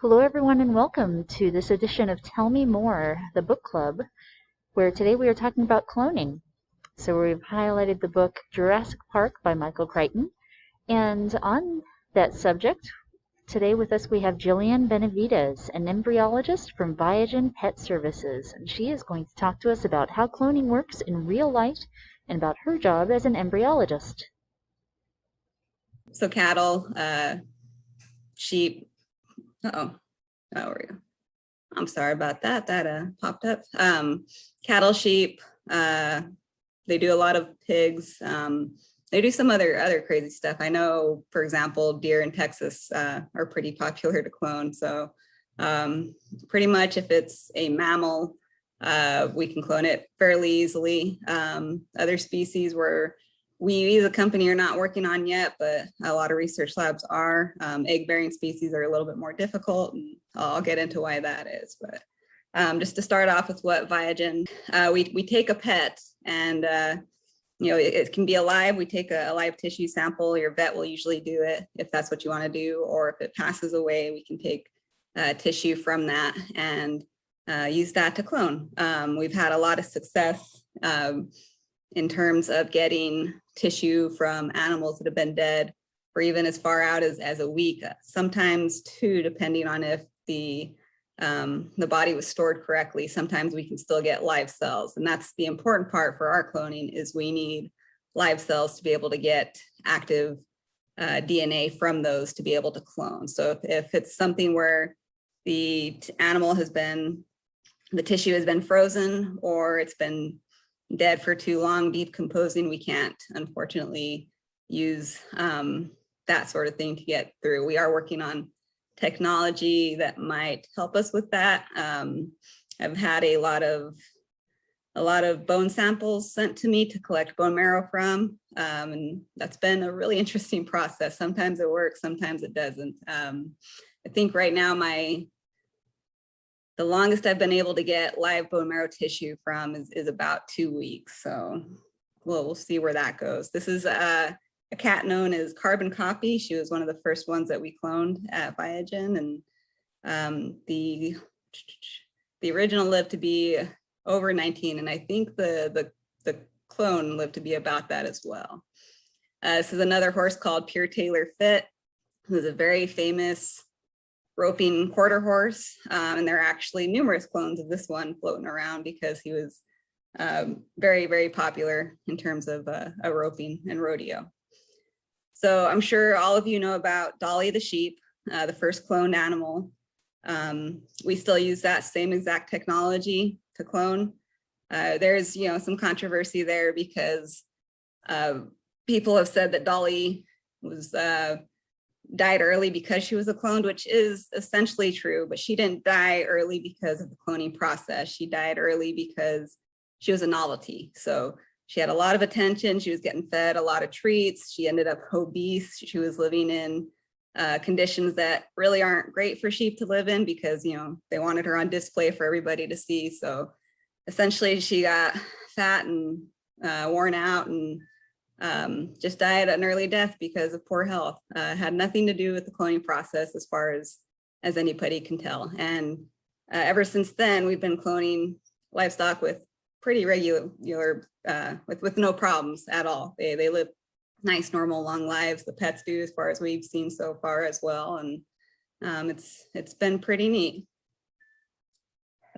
Hello, everyone, and welcome to this edition of Tell Me More, the book club, where today we are talking about cloning. So we've highlighted the book Jurassic Park by Michael Crichton. And on that subject, today with us we have Jillian Benavidez, an embryologist from Viagen Pet Services. And she is going to talk to us about how cloning works in real life and about her job as an embryologist. So cattle, sheep, where we go. I'm sorry about that. That popped up. Cattle, sheep. They do a lot of pigs. They do some other crazy stuff. I know, for example, deer in Texas are pretty popular to clone. So pretty much if it's a mammal, we can clone it fairly easily. Other species where we as a company are not working on yet, but a lot of research labs are. Egg-bearing species are a little bit more difficult, and I'll get into why that is. But just to start off with what Viagen, we take a pet and it can be alive. We take a live tissue sample. Your vet will usually do it if that's what you want to do, or if it passes away, we can take tissue from that and use that to clone. We've had a lot of success in terms of getting tissue from animals that have been dead for even as far out as a week, sometimes two, depending on if the body was stored correctly. Sometimes we can still get live cells. And that's the important part for our cloning, is we need live cells to be able to get active DNA from those to be able to clone. So if it's something where the animal the tissue has been frozen, or it's been dead for too long, decomposing, we can't unfortunately use that sort of thing to get through. We are working on technology that might help us with that. I've had a lot of bone samples sent to me to collect bone marrow from, and that's been a really interesting process. Sometimes it works, sometimes it doesn't. I think right now the longest I've been able to get live bone marrow tissue from is about 2 weeks. So we'll see where that goes. This is a cat known as Carbon Copy. She was one of the first ones that we cloned at Viagen, and the original lived to be over 19, and I think the clone lived to be about that as well. This is another horse called Pure Taylor Fit, who's a very famous roping quarter horse, and there are actually numerous clones of this one floating around because he was very, very popular in terms of a roping and rodeo. So I'm sure all of you know about Dolly the sheep, the first cloned animal. We still use that same exact technology to clone. There's some controversy there because people have said that Dolly was died early because she was a clone, which is essentially true, but she didn't die early because of the cloning process. She died early because she was a novelty. So she had a lot of attention. She was getting fed a lot of treats. She ended up obese. She was living in conditions that really aren't great for sheep to live in because, they wanted her on display for everybody to see. So essentially she got fat and worn out and just died an early death because of poor health. Had nothing to do with the cloning process as far as anybody can tell. And ever since then, we've been cloning livestock with pretty regular, with no problems at all. They live nice, normal, long lives. The pets do, as far as we've seen so far as well. And it's been pretty neat.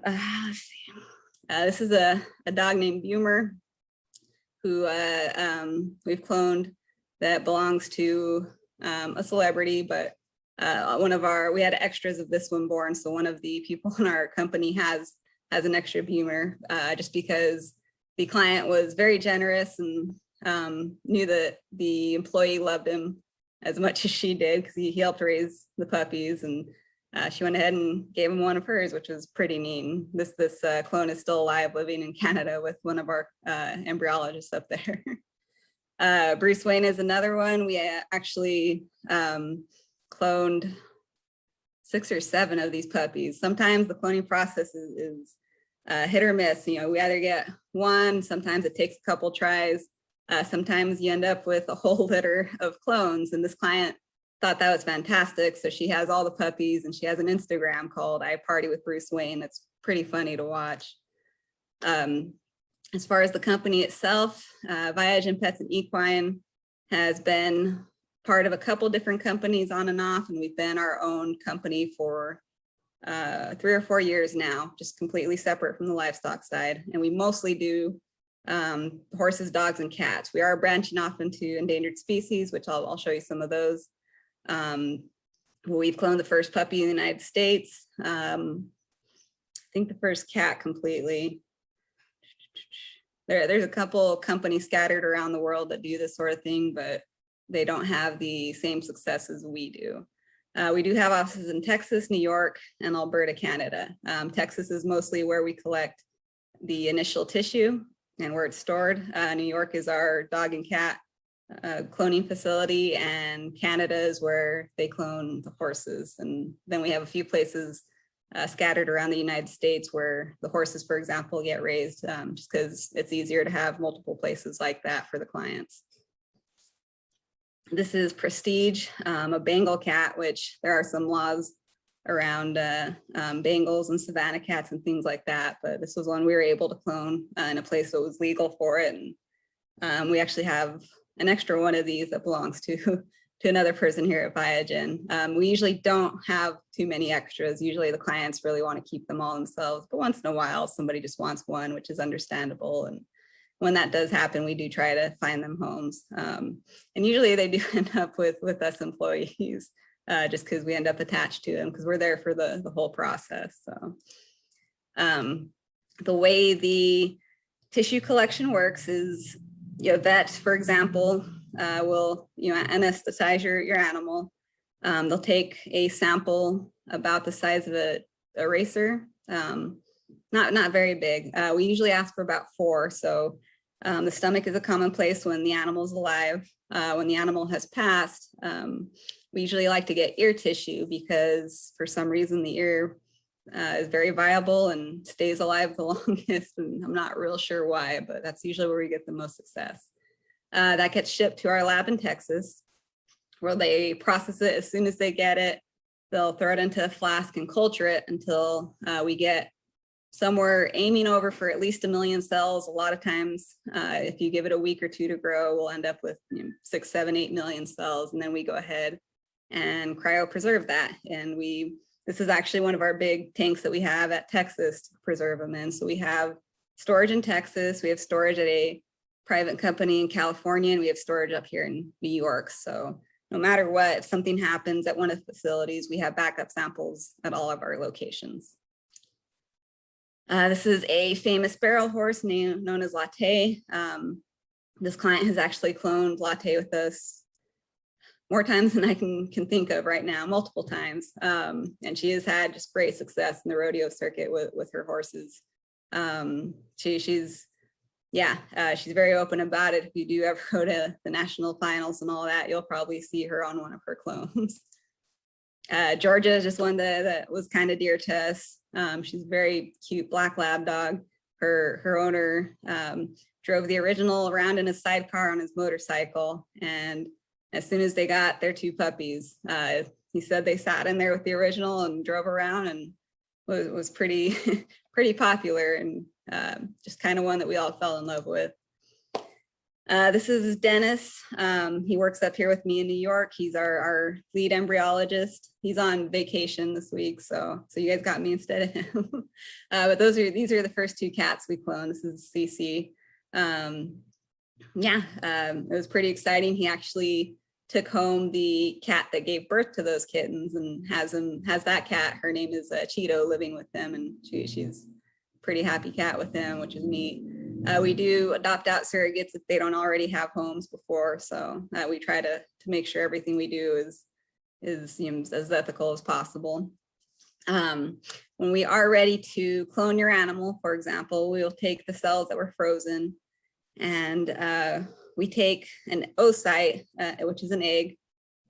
Let's see. This is a dog named Bumer, who we've cloned, that belongs to a celebrity, but we had extras of this one born. So one of the people in our company has an extra Bumer, just because the client was very generous and knew that the employee loved him as much as she did, because he helped raise the puppies, and she went ahead and gave him one of hers, which was pretty neat. This clone is still alive, living in Canada with one of our embryologists up there. Bruce Wayne is another one. We actually cloned 6 or 7 of these puppies. Sometimes the cloning process is hit or miss. We either get one, sometimes it takes a couple tries. Sometimes you end up with a whole litter of clones, and this client thought that was fantastic. So she has all the puppies, and she has an Instagram called I Party with Bruce Wayne. That's pretty funny to watch. As far as the company itself, Viagen Pets and Equine has been part of a couple different companies on and off, and we've been our own company for 3 or 4 years now, just completely separate from the livestock side. And we mostly do horses, dogs, and cats. We are branching off into endangered species, which I'll show you some of those. We've cloned the first puppy in the United States. I think the first cat completely. There's a couple companies scattered around the world that do this sort of thing, but they don't have the same success as we do. We do have offices in Texas, New York, and Alberta, Canada. Texas is mostly where we collect the initial tissue and where it's stored. New York is our dog and cat cloning facility, and Canada is where they clone the horses. And then we have a few places scattered around the United States where the horses, for example, get raised, just because it's easier to have multiple places like that for the clients. This is Prestige, a Bengal cat, which there are some laws around Bengals and Savannah cats and things like that. But this was one we were able to clone in a place that was legal for it. And we actually have an extra one of these that belongs to another person here at Viagen. We usually don't have too many extras. Usually the clients really want to keep them all themselves, but once in a while, somebody just wants one, which is understandable. And when that does happen, we do try to find them homes. And usually they do end up with us employees, just because we end up attached to them because we're there for the whole process. So the way the tissue collection works is, a vet, for example, will anesthetize your animal. They'll take a sample about the size of an eraser, not very big. We usually ask for about 4. So the stomach is a common place when the animal's alive. When the animal has passed, we usually like to get ear tissue because for some reason the ear is very viable and stays alive the longest. And I'm not real sure why, but that's usually where we get the most success. That gets shipped to our lab in Texas, where they process it as soon as they get it. They'll throw it into a flask and culture it until we get somewhere aiming over for at least 1 million cells. A lot of times, if you give it a week or 2 to grow, we'll end up with 6, 7, 8 million cells. And then we go ahead and cryopreserve that. And this is actually one of our big tanks that we have at Texas to preserve them in. So we have storage in Texas. We have storage at a private company in California, and we have storage up here in New York. So no matter what, if something happens at one of the facilities, we have backup samples at all of our locations. This is a famous barrel horse known as Latte. This client has actually cloned Latte with us more times than I can think of right now, multiple times. And she has had just great success in the rodeo circuit with her horses. She's very open about it. If you do ever go to the national finals and all that, you'll probably see her on one of her clones. Georgia is just one that was kind of dear to us. She's a very cute black lab dog. Her owner drove the original around in his sidecar on his motorcycle. And as soon as they got their 2 puppies, he said they sat in there with the original and drove around, and was pretty popular, and just kind of one that we all fell in love with. This is Dennis. He works up here with me in New York. He's our lead embryologist. He's on vacation this week, so you guys got me instead of him. But these are the first 2 cats we cloned. This is Cece. It was pretty exciting. He actually took home the cat that gave birth to those kittens and has that cat. Her name is Cheeto, living with them, and she's a pretty happy cat with him, which is neat. We do adopt out surrogates if they don't already have homes before, so we try to make sure everything we do is as ethical as possible. When we are ready to clone your animal, for example, we'll take the cells that were frozen, and we take an oocyte, which is an egg,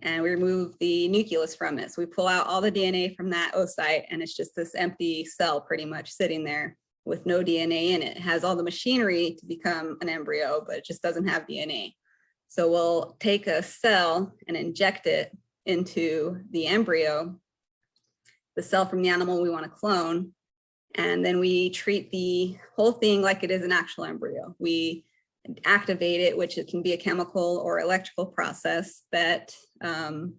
and we remove the nucleus from it. So we pull out all the DNA from that oocyte, and it's just this empty cell pretty much sitting there with no DNA in it. It has all the machinery to become an embryo, but it just doesn't have DNA. So we'll take a cell and inject it into the embryo, the cell from the animal we want to clone. And then we treat the whole thing like it is an actual embryo. We activate it, which it can be a chemical or electrical process that kind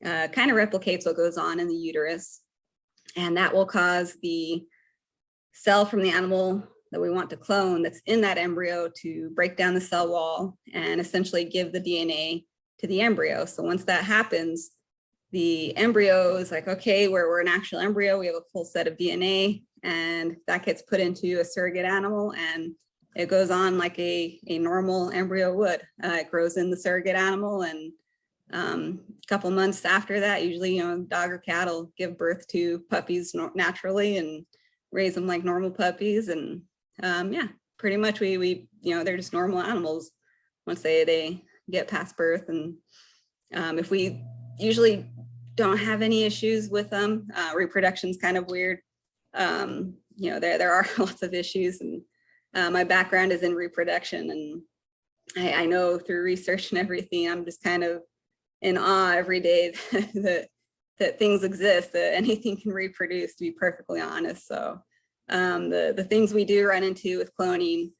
of replicates what goes on in the uterus. And that will cause the cell from the animal that we want to clone that's in that embryo to break down the cell wall and essentially give the DNA to the embryo. So once that happens, the embryo is like, okay, we're an actual embryo, we have a full set of DNA, and that gets put into a surrogate animal, and it goes on like a normal embryo would. It grows in the surrogate animal, and a couple months after that, usually, dog or cat will give birth to puppies naturally and raise them like normal puppies. And yeah, pretty much we they're just normal animals once they get past birth. And if we usually don't have any issues with them, reproduction's kind of weird. There are lots of issues, and my background is in reproduction, and I know through research and everything, I'm just kind of in awe every day that things exist, that anything can reproduce, to be perfectly honest. So the things we do run into with cloning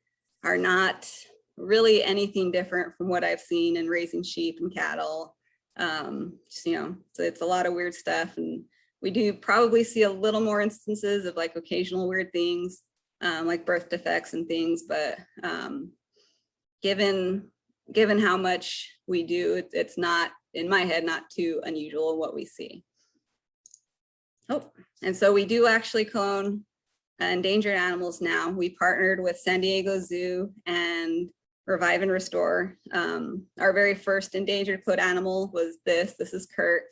are not really anything different from what I've seen in raising sheep and cattle. So it's a lot of weird stuff, and we do probably see a little more instances of like occasional weird things, like birth defects and things, but given how much we do, it's not, in my head, not too unusual what we see. Oh, and so we do actually clone endangered animals now. We partnered with San Diego Zoo and Revive and Restore. Our very first endangered cloned animal was this is Kurt.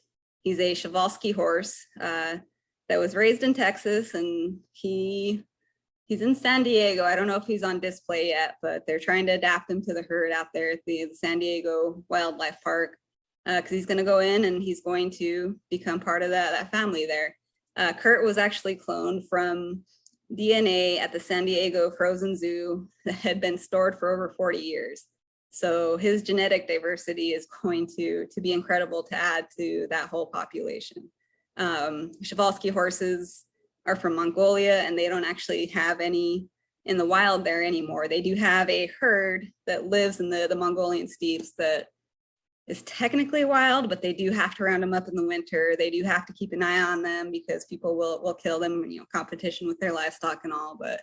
He's a Przewalski horse that was raised in Texas, and he's in San Diego. I don't know if he's on display yet, but they're trying to adapt him to the herd out there at the San Diego Wildlife Park, because he's going to go in and he's going to become part of that family there. Kurt was actually cloned from DNA at the San Diego Frozen Zoo that had been stored for over 40 years. So his genetic diversity is going to be incredible to add to that whole population. Przewalski horses are from Mongolia, and they don't actually have any in the wild there anymore. They do have a herd that lives in the Mongolian steppes that is technically wild, but they do have to round them up in the winter. They do have to keep an eye on them because people will kill them, competition with their livestock and all. But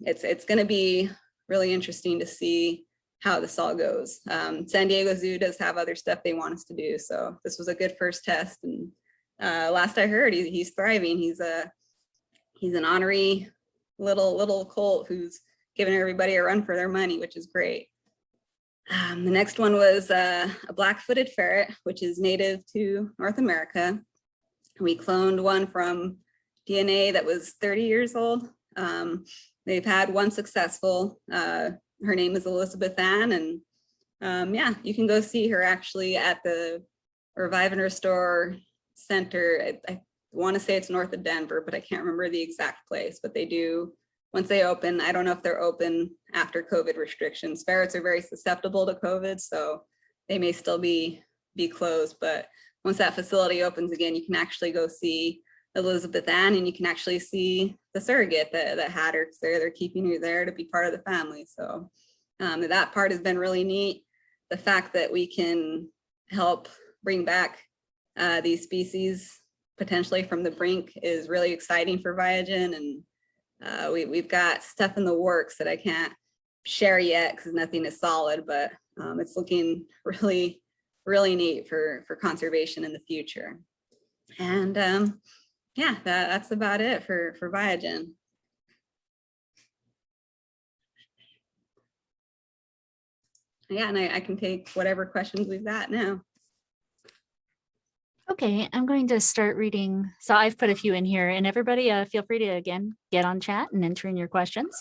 it's going to be really interesting to see how this all goes. San Diego Zoo does have other stuff they want us to do, so this was a good first test. And last I heard, he's thriving. He's an ornery little colt who's giving everybody a run for their money, which is great. The next one was a black-footed ferret, which is native to North America. We cloned one from DNA that was 30 years old. They've had one successful. Her name is Elizabeth Ann, and yeah, you can go see her actually at the Revive and Restore Center. I want to say it's north of Denver, but I can't remember the exact place. But they do, once they open, I don't know if they're open after COVID restrictions. Ferrets are very susceptible to COVID, so they may still be closed. But once that facility opens again, you can actually go see Elizabeth Ann, and you can actually see the surrogate that had her, because they're keeping her there to be part of the family. So that part has been really neat. The fact that we can help bring back these species potentially from the brink is really exciting for Viagen, and we've got stuff in the works that I can't share yet because nothing is solid, but it's looking really, really neat for conservation in the future. And yeah, that's about it for Viagen. Yeah, and I can take whatever questions we've got now. Okay, I'm going to start reading. So I've put a few in here, and everybody feel free to, again, get on chat and enter in your questions.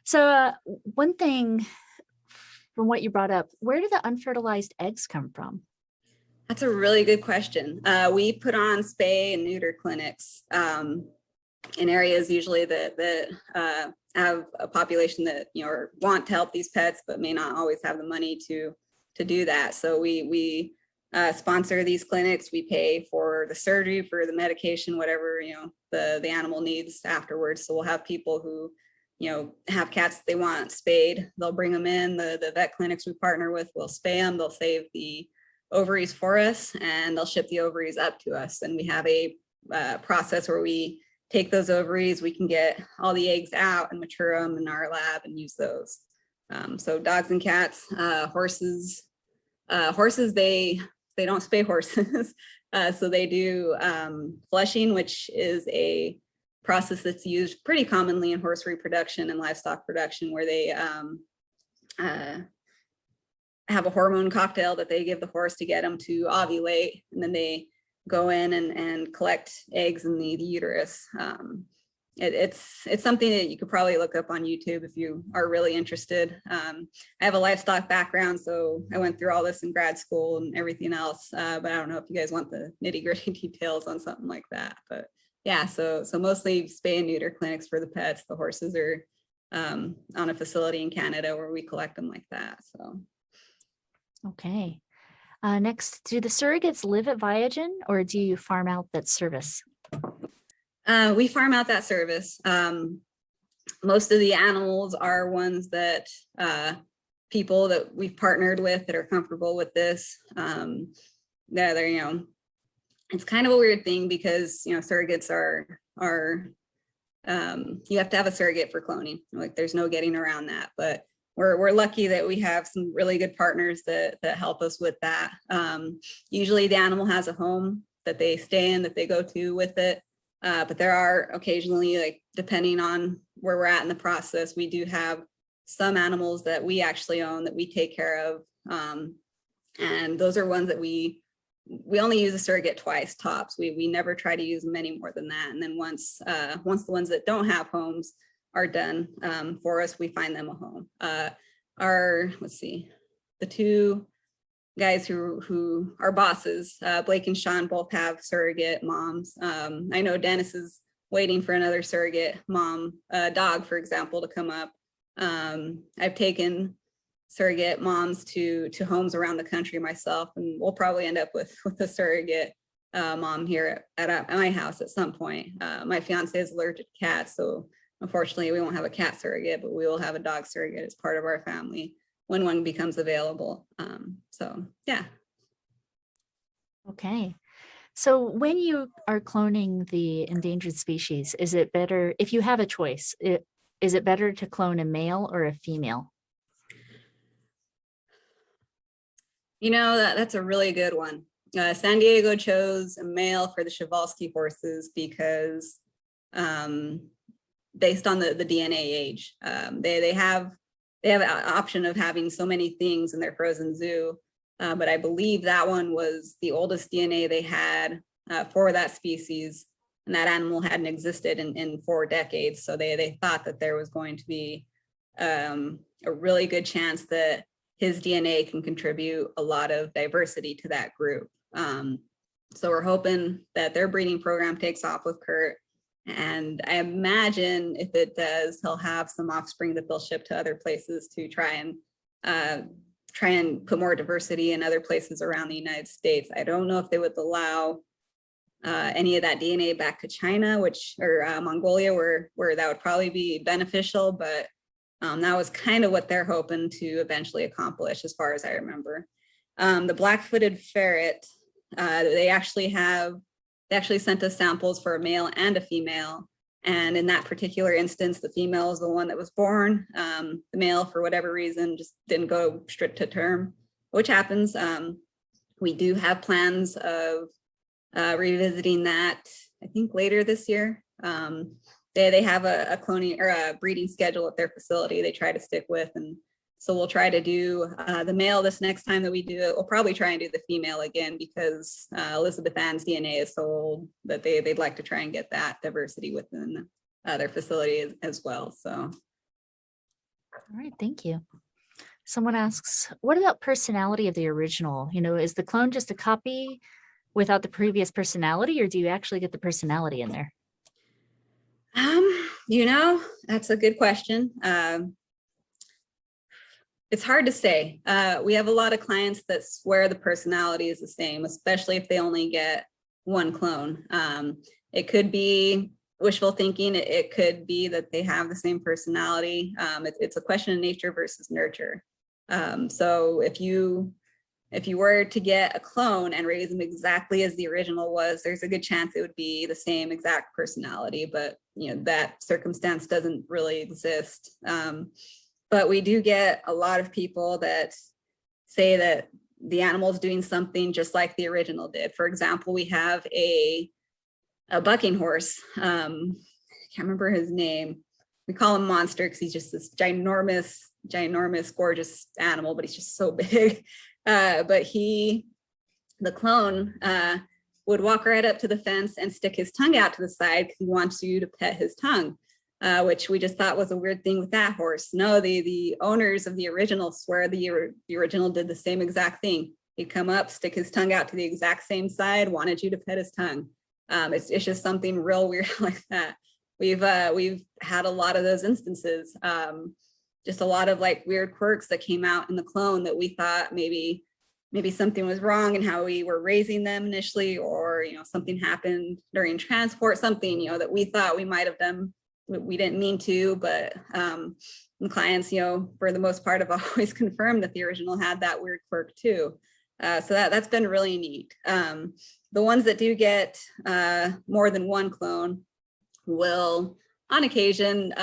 So one thing from what you brought up, where do the unfertilized eggs come from? That's a really good question. We put on spay and neuter clinics in areas usually that have a population that want to help these pets, but may not always have the money to do that. So we sponsor these clinics. We pay for the surgery, for the medication, whatever, the animal needs afterwards. So we'll have people who, have cats that they want spayed. They'll bring them in. The vet clinics we partner with will spay them. They'll save the ovaries for us, and they'll ship the ovaries up to us. And we have a process where we take those ovaries, we can get all the eggs out and mature them in our lab and use those. So dogs and cats, horses, they don't spay horses. So they do flushing, which is a process that's used pretty commonly in horse reproduction and livestock production, where they have a hormone cocktail that they give the horse to get them to ovulate, and then they go in and collect eggs in the uterus. It's something that you could probably look up on YouTube if you are really interested. I have a livestock background, so I went through all this in grad school and everything else, but I don't know if you guys want the nitty-gritty details on something like that. But yeah, so mostly spay and neuter clinics for the pets. The horses are on a facility in Canada where we collect them like that. So okay. Next, do the surrogates live at Viagen, or do you farm out that service? We farm out that service. Most of the animals are ones that people that we've partnered with that are comfortable with this. They're, it's kind of a weird thing because, surrogates are you have to have a surrogate for cloning. Like, there's no getting around that. But we're lucky that we have some really good partners that help us with that. Usually the animal has a home that they stay in, that they go to with it. But there are occasionally, like, depending on where we're at in the process, we do have some animals that we actually own that we take care of. And those are ones that we only use a surrogate twice tops. We never try to use many more than that. And then once the ones that don't have homes are done for us, we find them a home. The two guys who are bosses, Blake and Sean, both have surrogate moms. I know Dennis is waiting for another surrogate mom, dog, for example, to come up. I've taken surrogate moms to homes around the country myself, and we'll probably end up with a surrogate mom here at my house at some point. My fiance is allergic to cats, so unfortunately we won't have a cat surrogate, but we will have a dog surrogate as part of our family when one becomes available. So yeah. Okay. So when you are cloning the endangered species, is it better, if you have a choice, is it better to clone a male or a female? That's a really good one. San Diego chose a male for the Przewalski horses because based on the DNA age, they have an option of having so many things in their frozen zoo, but I believe that one was the oldest DNA they had for that species, and that animal hadn't existed in 4 decades. So they thought that there was going to be a really good chance that his DNA can contribute a lot of diversity to that group. So we're hoping that their breeding program takes off with Kurt. And I imagine if it does, he'll have some offspring that they'll ship to other places to try and put more diversity in other places around the United States. I don't know if they would allow any of that DNA back to China, or Mongolia, where that would probably be beneficial, but that was kind of what they're hoping to eventually accomplish, as far as I remember. The black-footed ferret, they actually sent us samples for a male and a female. And in that particular instance, the female is the one that was born. The male, for whatever reason, just didn't go straight to term, which happens. We do have plans of revisiting that, I think, later this year. They have a cloning or a breeding schedule at their facility they try to stick with. And so we'll try to do the male this next time that we do it. We'll probably try and do the female again because Elizabeth Ann's DNA is so old that they'd like to try and get that diversity within their facility as well. So. All right, thank you. Someone asks, what about personality of the original? Is the clone just a copy without the previous personality, or do you actually get the personality in there? That's a good question. It's hard to say. We have a lot of clients that swear the personality is the same, especially if they only get one clone. It could be wishful thinking. It could be that they have the same personality. It's a question of nature versus nurture. So if you were to get a clone and raise them exactly as the original was, there's a good chance it would be the same exact personality, but that circumstance doesn't really exist. But we do get a lot of people that say that the animal is doing something just like the original did. For example, we have a bucking horse. I can't remember his name. We call him Monster because he's just this ginormous, gorgeous animal, but he's just so big. But the clone would walk right up to the fence and stick his tongue out to the side because he wants you to pet his tongue. Which we just thought was a weird thing with that horse. No, the owners of the original swear the original did the same exact thing. He'd come up, stick his tongue out to the exact same side, wanted you to pet his tongue. It's just something real weird like that. We've had a lot of those instances. Just a lot of like weird quirks that came out in the clone that we thought maybe something was wrong in how we were raising them initially, or something happened during transport, something that we thought we might have done. We didn't mean to, but the clients, for the most part, have always confirmed that the original had that weird quirk too. So that's been really neat. The ones that do get more than one clone will, on occasion,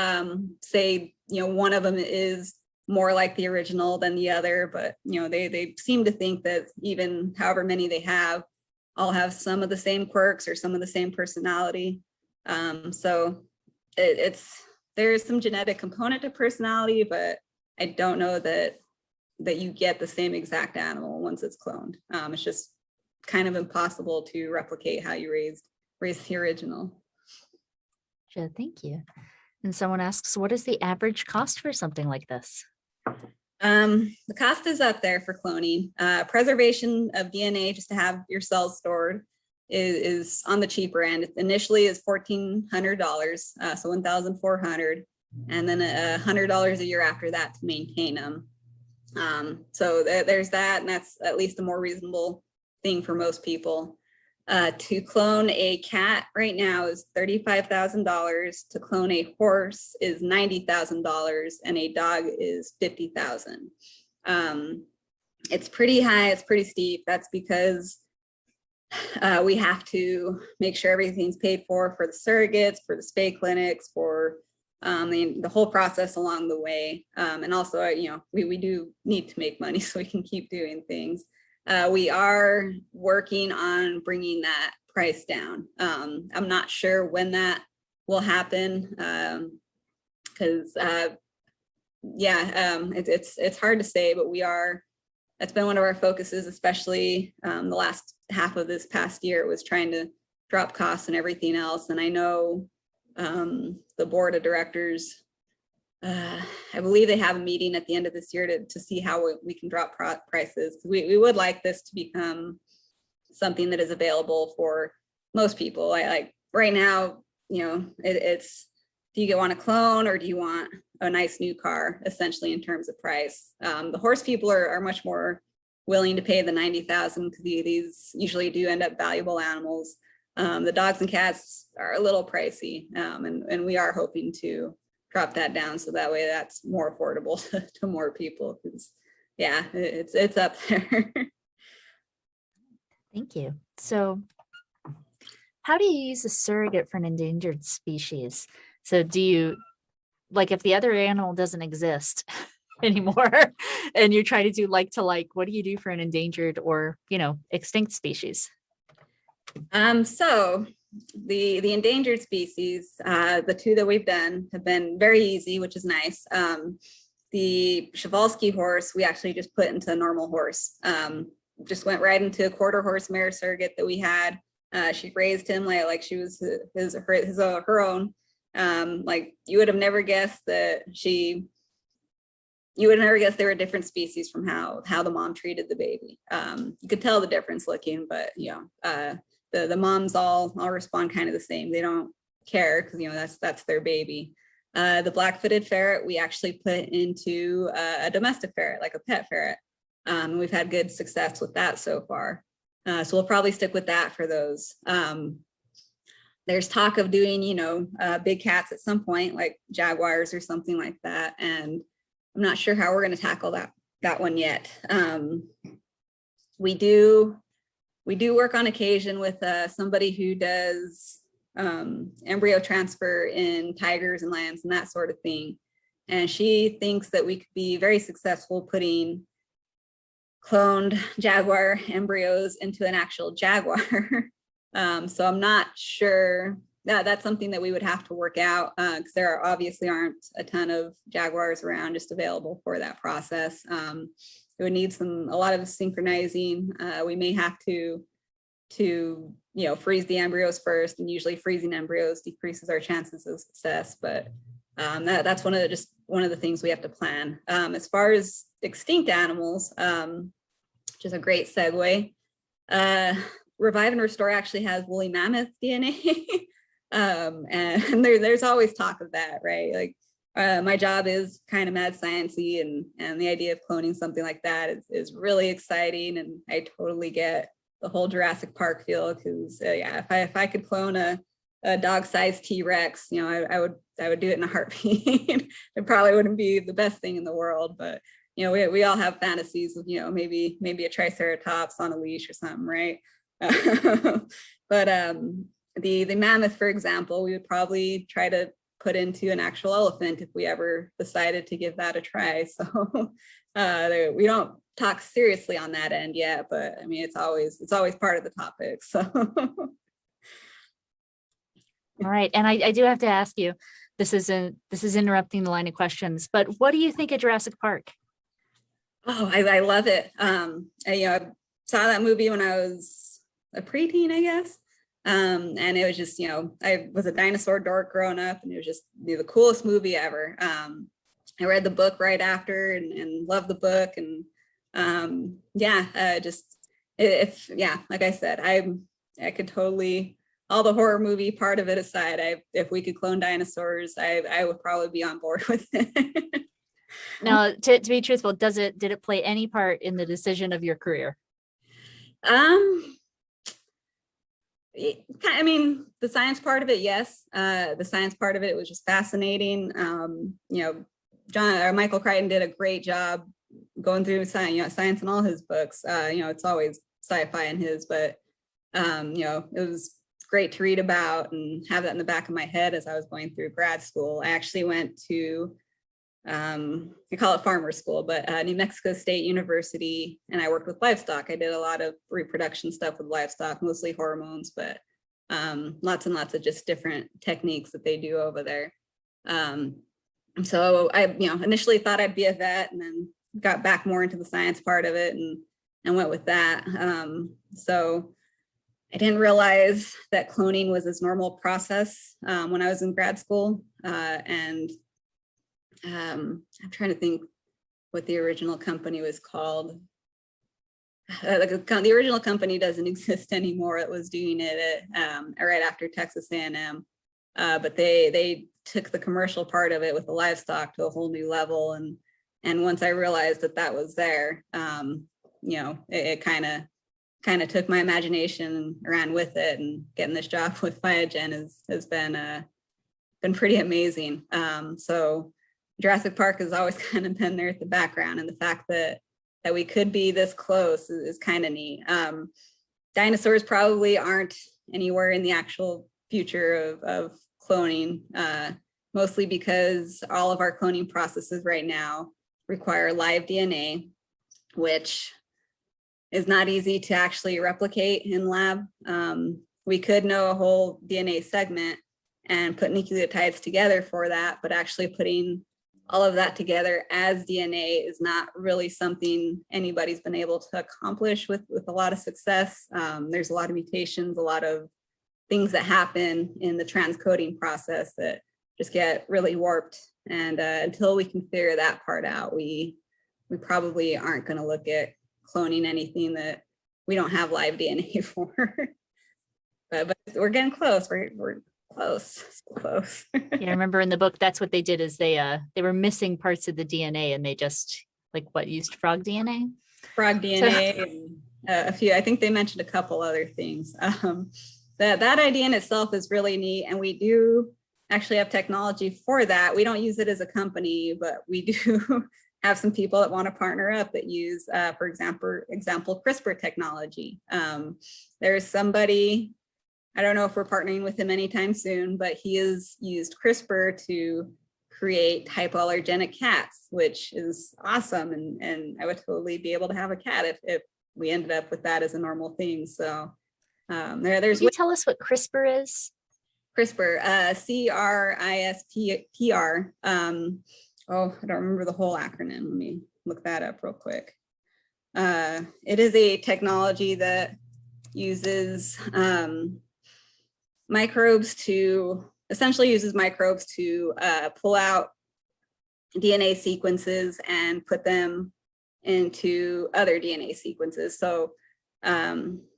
say, one of them is more like the original than the other, but they seem to think that even however many they have, all have some of the same quirks or some of the same personality. So there's some genetic component to personality, but I don't know that you get the same exact animal once it's cloned. It's just kind of impossible to replicate how you raised the original. Sure, thank you. And someone asks, what is the average cost for something like this? The cost is up there for cloning. Preservation of DNA, just to have your cells stored, is on the cheaper end. It initially is $1,400, so $1,400, and then $100 a year after that to maintain them. So there's that, and that's at least a more reasonable thing for most people. To clone a cat right now is $35,000. To clone a horse is $90,000, and a dog is $50,000. It's pretty high. It's pretty steep. That's because we have to make sure everything's paid for the surrogates, for the spay clinics, for the whole process along the way. And also, we do need to make money so we can keep doing things. We are working on bringing that price down. I'm not sure when that will happen because, it's hard to say, but that's been one of our focuses, especially the last half of this past year, was trying to drop costs and everything else. And I know the board of directors, I believe they have a meeting at the end of this year to see how we can drop prices. We would like this to become something that is available for most people. Like right now, it's, do you want a clone or do you want a nice new car, essentially, in terms of price? The horse people are much more willing to pay the $90,000 because these usually do end up valuable animals. The dogs and cats are a little pricey, and we are hoping to drop that down so that way that's more affordable to more people, because it's up there. Thank you. So how do you use a surrogate for an endangered species? So do you, like, if the other animal doesn't exist anymore and you're trying to do like to like, what do you do for an endangered or extinct species? So the endangered species, the two that we've done have been very easy, which is nice. The Przewalski horse, we actually just put into a normal horse. Just went right into a quarter horse mare surrogate that we had. She raised him like she was her own. Like you would have never guessed that you would never guess they were a different species from how the mom treated the baby. You could tell the difference looking, but the moms all respond kind of the same. They don't care because that's their baby. The black-footed ferret, we actually put into a domestic ferret, like a pet ferret. We've had good success with that so far. So we'll probably stick with that for those. There's talk of doing, big cats at some point, like jaguars or something like that. And I'm not sure how we're going to tackle that one yet. We do work on occasion with somebody who does embryo transfer in tigers and lions and that sort of thing. And she thinks that we could be very successful putting cloned jaguar embryos into an actual jaguar. So I'm not sure that's something that we would have to work out because there obviously aren't a ton of jaguars around just available for that process. It would need a lot of synchronizing. We may have to freeze the embryos first, and usually freezing embryos decreases our chances of success. But that's one of the things we have to plan. As far as extinct animals, which is a great segue. Revive and Restore actually has woolly mammoth DNA. And there's always talk of that, right? Like my job is kind of mad sciencey, and the idea of cloning something like that is really exciting. And I totally get the whole Jurassic Park feel, because if I could clone a dog-sized T-Rex, I would do it in a heartbeat. It probably wouldn't be the best thing in the world, but we all have fantasies of maybe a Triceratops on a leash or something, right? But the mammoth, for example, we would probably try to put into an actual elephant if we ever decided to give that a try. So we don't talk seriously on that end yet, but I mean, it's always part of the topic. So. All right, and I do have to ask you, this is interrupting the line of questions, but what do you think of Jurassic Park? Oh, I love it. I saw that movie when I was a preteen, I guess. And it was just, I was a dinosaur dork growing up, and it was just the coolest movie ever. I read the book right after and loved the book. And like I said, I could totally, all the horror movie part of it aside, if we could clone dinosaurs, I would probably be on board with it. Now, to be truthful, did it play any part in the decision of your career? I mean, the science part of it, yes. The science part of it was just fascinating. Michael Crichton did a great job going through science in all his books. It's always sci-fi in his, but it was great to read about and have that in the back of my head as I was going through grad school. I actually went to I call it farmer school, but New Mexico State University, and I worked with livestock. I did a lot of reproduction stuff with livestock, mostly hormones, but lots and lots of just different techniques that they do over there. So I, initially thought I'd be a vet, and then got back more into the science part of it and went with that. So I didn't realize that cloning was this normal process when I was in grad school, and I'm trying to think what the original company was called. The original company doesn't exist anymore. It was doing it right after Texas A&M, but they took the commercial part of it with the livestock to a whole new level. And once I realized that was there, it kind of took my imagination and ran with it. And getting this job with Viagen has been pretty amazing. So Jurassic Park has always kind of been there at the background, and the fact that we could be this close is kind of neat. Dinosaurs probably aren't anywhere in the actual future of cloning, mostly because all of our cloning processes right now require live DNA, which is not easy to actually replicate in lab. We could know a whole DNA segment and put nucleotides together for that, but actually putting all of that together as DNA is not really something anybody's been able to accomplish with a lot of success. There's a lot of mutations, a lot of things that happen in the transcoding process that just get really warped. And until we can figure that part out, we probably aren't going to look at cloning anything that we don't have live DNA for. but we're getting close. We're Close, so close. Yeah, I remember in the book that's what they did is they were missing parts of the DNA and they just used frog DNA. Frog So DNA and a few. I think they mentioned a couple other things. That idea in itself is really neat, and we do actually have technology for that. We don't use it as a company, but we do have some people that want to partner up that use, for example, CRISPR technology. There's somebody, I don't know if we're partnering with him anytime soon, but he has used CRISPR to create hypoallergenic cats, which is awesome. And I would totally be able to have a cat if we ended up with that as a normal thing. So there's can you tell us what CRISPR is? CRISPR, CRISPR. Oh, I don't remember the whole acronym. Let me look that up real quick. It is a technology that uses microbes to pull out DNA sequences and put them into other DNA sequences. So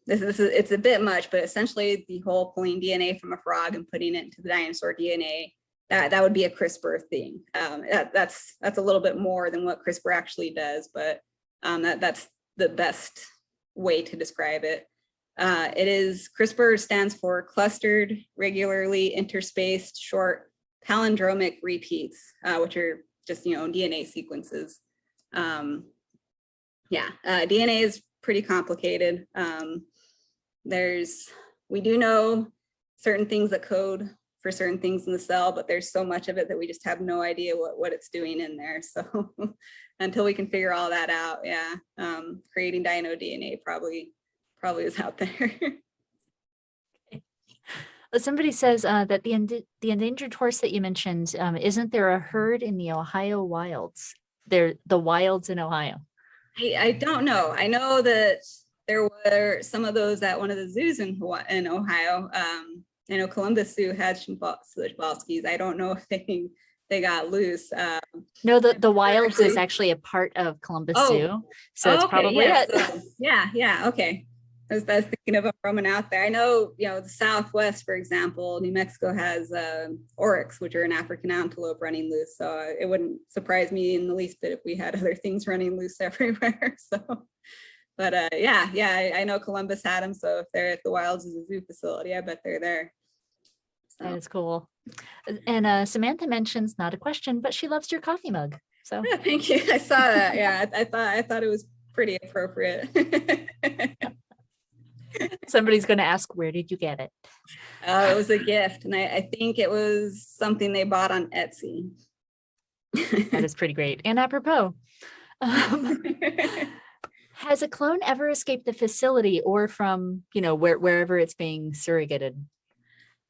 it's a bit much, but essentially the whole pulling DNA from a frog and putting it into the dinosaur DNA, that would be a CRISPR thing. That's a little bit more than what CRISPR actually does, but that's the best way to describe it. CRISPR stands for clustered, regularly interspaced, short palindromic repeats, which are just, DNA sequences. DNA is pretty complicated. We do know certain things that code for certain things in the cell, but there's so much of it that we just have no idea what it's doing in there. So until we can figure all that out, creating dino DNA probably is out there. Somebody says that the endangered horse that you mentioned, isn't there a herd in the Ohio wilds? The wilds in Ohio. I don't know. I know that there were some of those at one of the zoos in Ohio. I know Columbus Zoo had Schmalskis. I don't know if they got loose. No, the wilds is actually a part of Columbus Zoo, so it's probably it. So, okay. I was thinking of roaming out there. I know, the Southwest, for example, New Mexico has oryx, which are an African antelope running loose. So it wouldn't surprise me in the least bit if we had other things running loose everywhere. So, but I know Columbus had them. So if they're at the Wilds as a zoo facility, I bet they're there. So. That is cool. And Samantha mentions, not a question, but she loves your coffee mug. So yeah, thank you. I saw that. Yeah, I thought it was pretty appropriate. Somebody's going to ask, where did you get it? It was a gift, and I think it was something they bought on Etsy. That is pretty great. And apropos, has a clone ever escaped the facility or from, wherever it's being surrogated?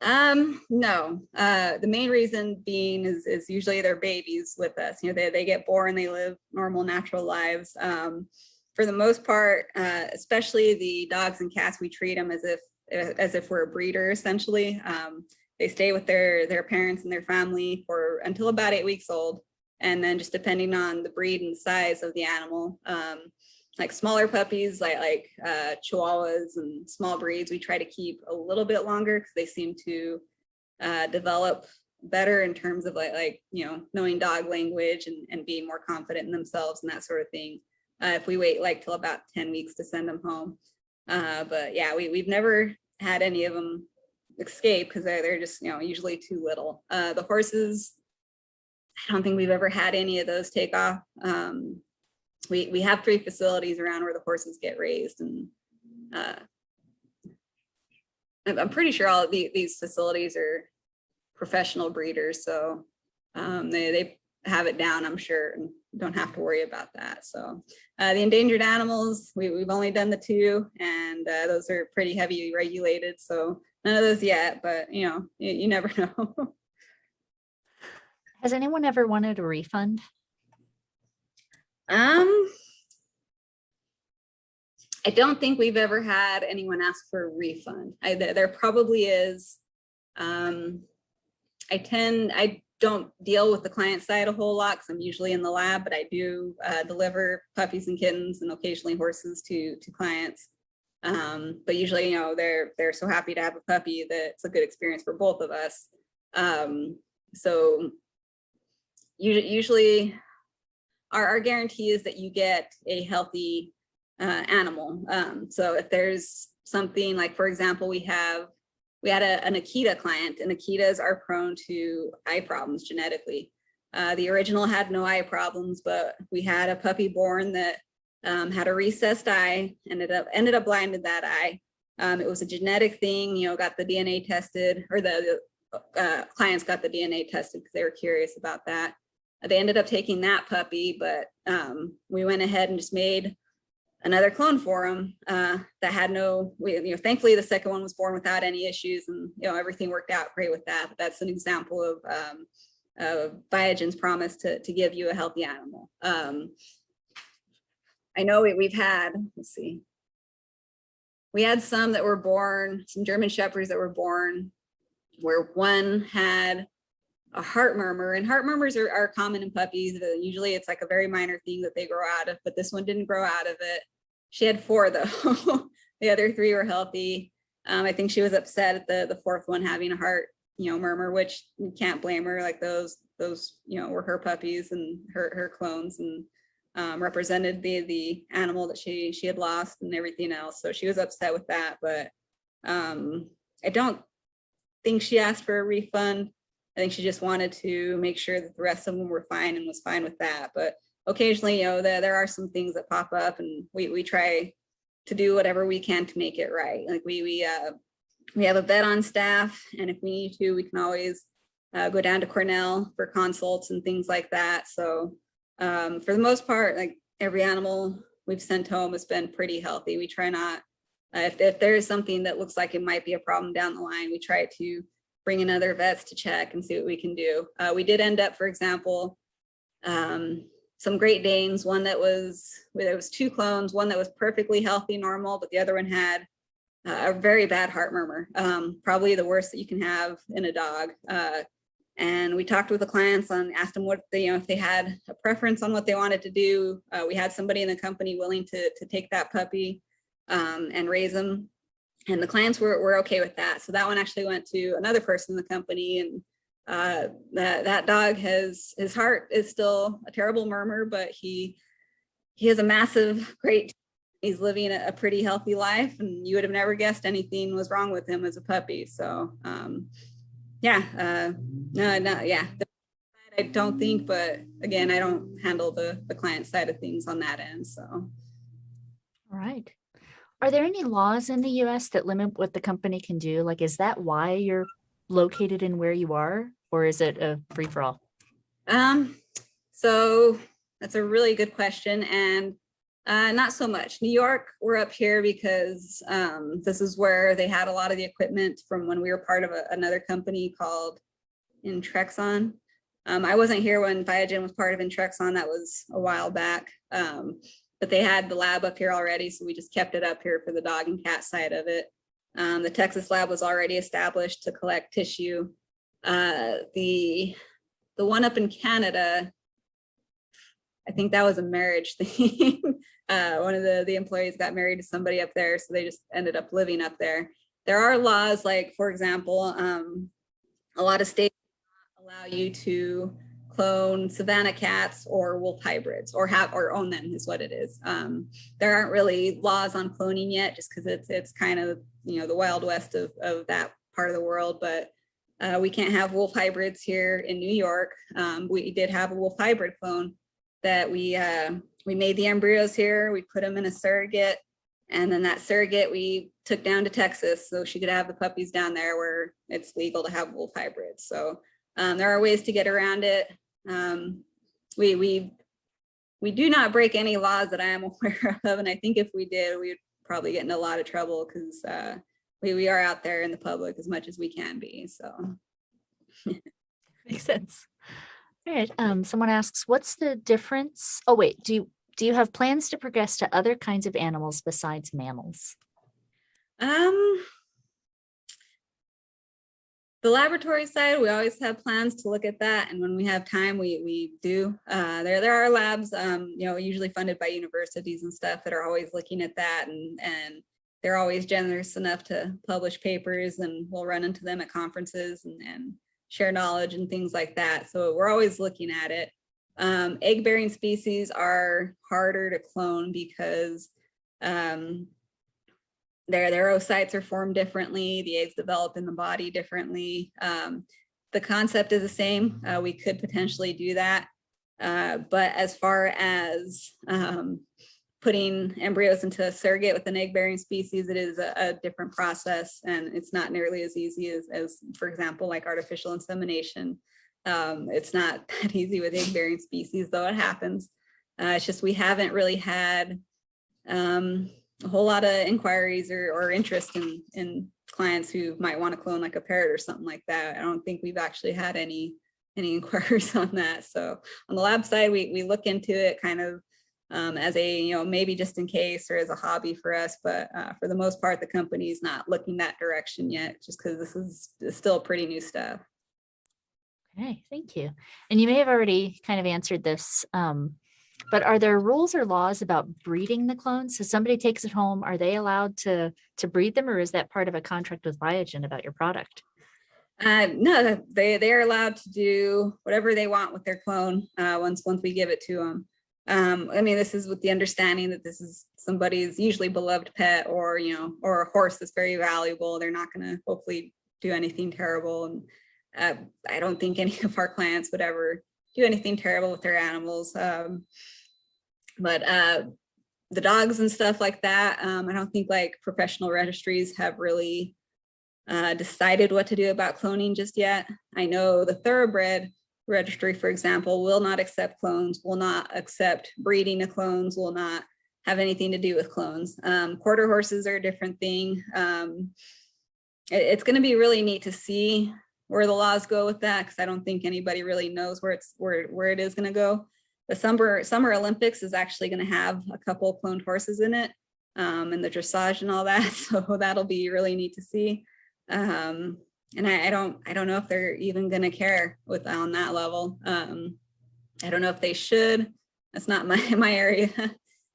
No. The main reason being is usually they're babies with us. They get born, they live normal, natural lives. For the most part, especially the dogs and cats, we treat them as if we're a breeder, essentially. They stay with their parents and their family until about 8 weeks old. And then just depending on the breed and size of the animal, like smaller puppies, like Chihuahuas and small breeds, we try to keep a little bit longer because they seem to develop better in terms of knowing dog language and being more confident in themselves and that sort of thing. If we wait till about 10 weeks to send them home. But yeah, we've never had any of them escape because they're just, usually too little. The horses, I don't think we've ever had any of those take off. We have 3 facilities around where the horses get raised, and I'm pretty sure all of these facilities are professional breeders, so they have it down, I'm sure, and don't have to worry about that. So the endangered animals, we've only done the 2, and those are pretty heavily regulated, so none of those yet, but you never know. Has anyone ever wanted a refund? I don't think we've ever had anyone ask for a refund. There probably is. I don't deal with the client side a whole lot because I'm usually in the lab, but I do deliver puppies and kittens and occasionally horses to clients. But usually, they're so happy to have a puppy that it's a good experience for both of us. So usually our guarantee is that you get a healthy animal. So if there's something like, for example, we had an Akita client, and Akitas are prone to eye problems genetically. The original had no eye problems, but we had a puppy born that had a recessed eye, ended up blind in that eye. It was a genetic thing, got the DNA tested, or the clients got the DNA tested because they were curious about that. They ended up taking that puppy, but we went ahead and just made another clone for him that had thankfully the second one was born without any issues, and everything worked out great with that. But that's an example of Viagen's promise to give you a healthy animal. I know we've had, let's see, we had some that were born, some German Shepherds that were born where one had a heart murmur, and heart murmurs are common in puppies. Usually it's like a very minor thing that they grow out of, but this one didn't grow out of it. She had 4 though. The other 3 were healthy. I think she was upset at the 4th one having a heart, murmur, which you can't blame her. Like those, were her puppies and her clones, and represented the animal that she had lost and everything else. So she was upset with that, but I don't think she asked for a refund. I think she just wanted to make sure that the rest of them were fine and was fine with that. But occasionally, there are some things that pop up, and we try to do whatever we can to make it right. Like we have a vet on staff, and if we need to, we can always go down to Cornell for consults and things like that. So for the most part, like every animal we've sent home has been pretty healthy. We try not, if there is something that looks like it might be a problem down the line, we try to bring in other vets to check and see what we can do. We did end up, for example, some Great Danes, there was 2 clones, one that was perfectly healthy, normal, but the other one had a very bad heart murmur, probably the worst that you can have in a dog. And we talked with the clients and asked them what if they had a preference on what they wanted to do. We had somebody in the company willing to take that puppy and raise them. And the clients were okay with that. So that one actually went to another person in the company, and that dog his heart is still a terrible murmur, but he has a massive, great, he's living a pretty healthy life, and you would have never guessed anything was wrong with him as a puppy. So I don't think, but again, I don't handle the client side of things on that end. So. All right. Are there any laws in the U.S. that limit what the company can do? Like, is that why you're located in where you are, or is it a free-for-all? So that's a really good question, and not so much. New York, we're up here because this is where they had a lot of the equipment from when we were part of another company called Intrexon. I wasn't here when Viagen was part of Intrexon. That was a while back. But they had the lab up here already, so we just kept it up here for the dog and cat side of it. The Texas lab was already established to collect tissue. The one up in Canada, I think that was a marriage thing. One of the employees got married to somebody up there, so they just ended up living up there. There are laws, like, for example, a lot of states allow you to clone savanna cats or wolf hybrids, or own them, is what it is. There aren't really laws on cloning yet, just because it's kind of the Wild West of that part of the world. But we can't have wolf hybrids here in New York. We did have a wolf hybrid clone that we made the embryos here. We put them in a surrogate, and then that surrogate we took down to Texas so she could have the puppies down there where it's legal to have wolf hybrids. So there are ways to get around it. We do not break any laws that I am aware of, and I think if we did, we would probably get in a lot of trouble, because we are out there in the public as much as we can be. So Makes sense. All right. Someone asks, what's the difference? Oh, wait, do you have plans to progress to other kinds of animals besides mammals? The laboratory side, we always have plans to look at that, and when we have time, we do. There are labs, usually funded by universities and stuff, that are always looking at that and they're always generous enough to publish papers, and we'll run into them at conferences and share knowledge and things like that. So we're always looking at it. Egg-bearing species are harder to clone because their oocytes are formed differently. The eggs develop in the body differently. The concept is the same. We could potentially do that. But as far as putting embryos into a surrogate with an egg-bearing species, it is a different process, and it's not nearly as easy as, for example, like artificial insemination. It's not that easy with egg-bearing species, though it happens. It's just we haven't really had a whole lot of inquiries or interest in clients who might want to clone like a parrot or something like that. I don't think we've actually had any inquiries on that. So on the lab side, we look into it kind of as a, maybe just in case or as a hobby for us. But for the most part, the company is not looking that direction yet, just because this is still pretty new stuff. Okay, thank you. And you may have already kind of answered this, but are there rules or laws about breeding the clones? So somebody takes it home, are they allowed to breed them, or is that part of a contract with Viagen about your product? No, they are allowed to do whatever they want with their clone once we give it to them. I mean, this is with the understanding that this is somebody's usually beloved pet, or or a horse that's very valuable. They're not going to hopefully do anything terrible, and I don't think any of our clients would ever do anything terrible with their animals. But the dogs and stuff like that, I don't think like professional registries have really decided what to do about cloning just yet. I know the thoroughbred registry, for example, will not accept clones, will not accept breeding of clones, will not have anything to do with clones. Quarter horses are a different thing. It's going to be really neat to see where the laws go with that, because I don't think anybody really knows where it is going to go. The Summer Olympics is actually going to have a couple of cloned horses in it, and the dressage and all that. So that'll be really neat to see. And I don't know if they're even going to care on that level. I don't know if they should. That's not my area.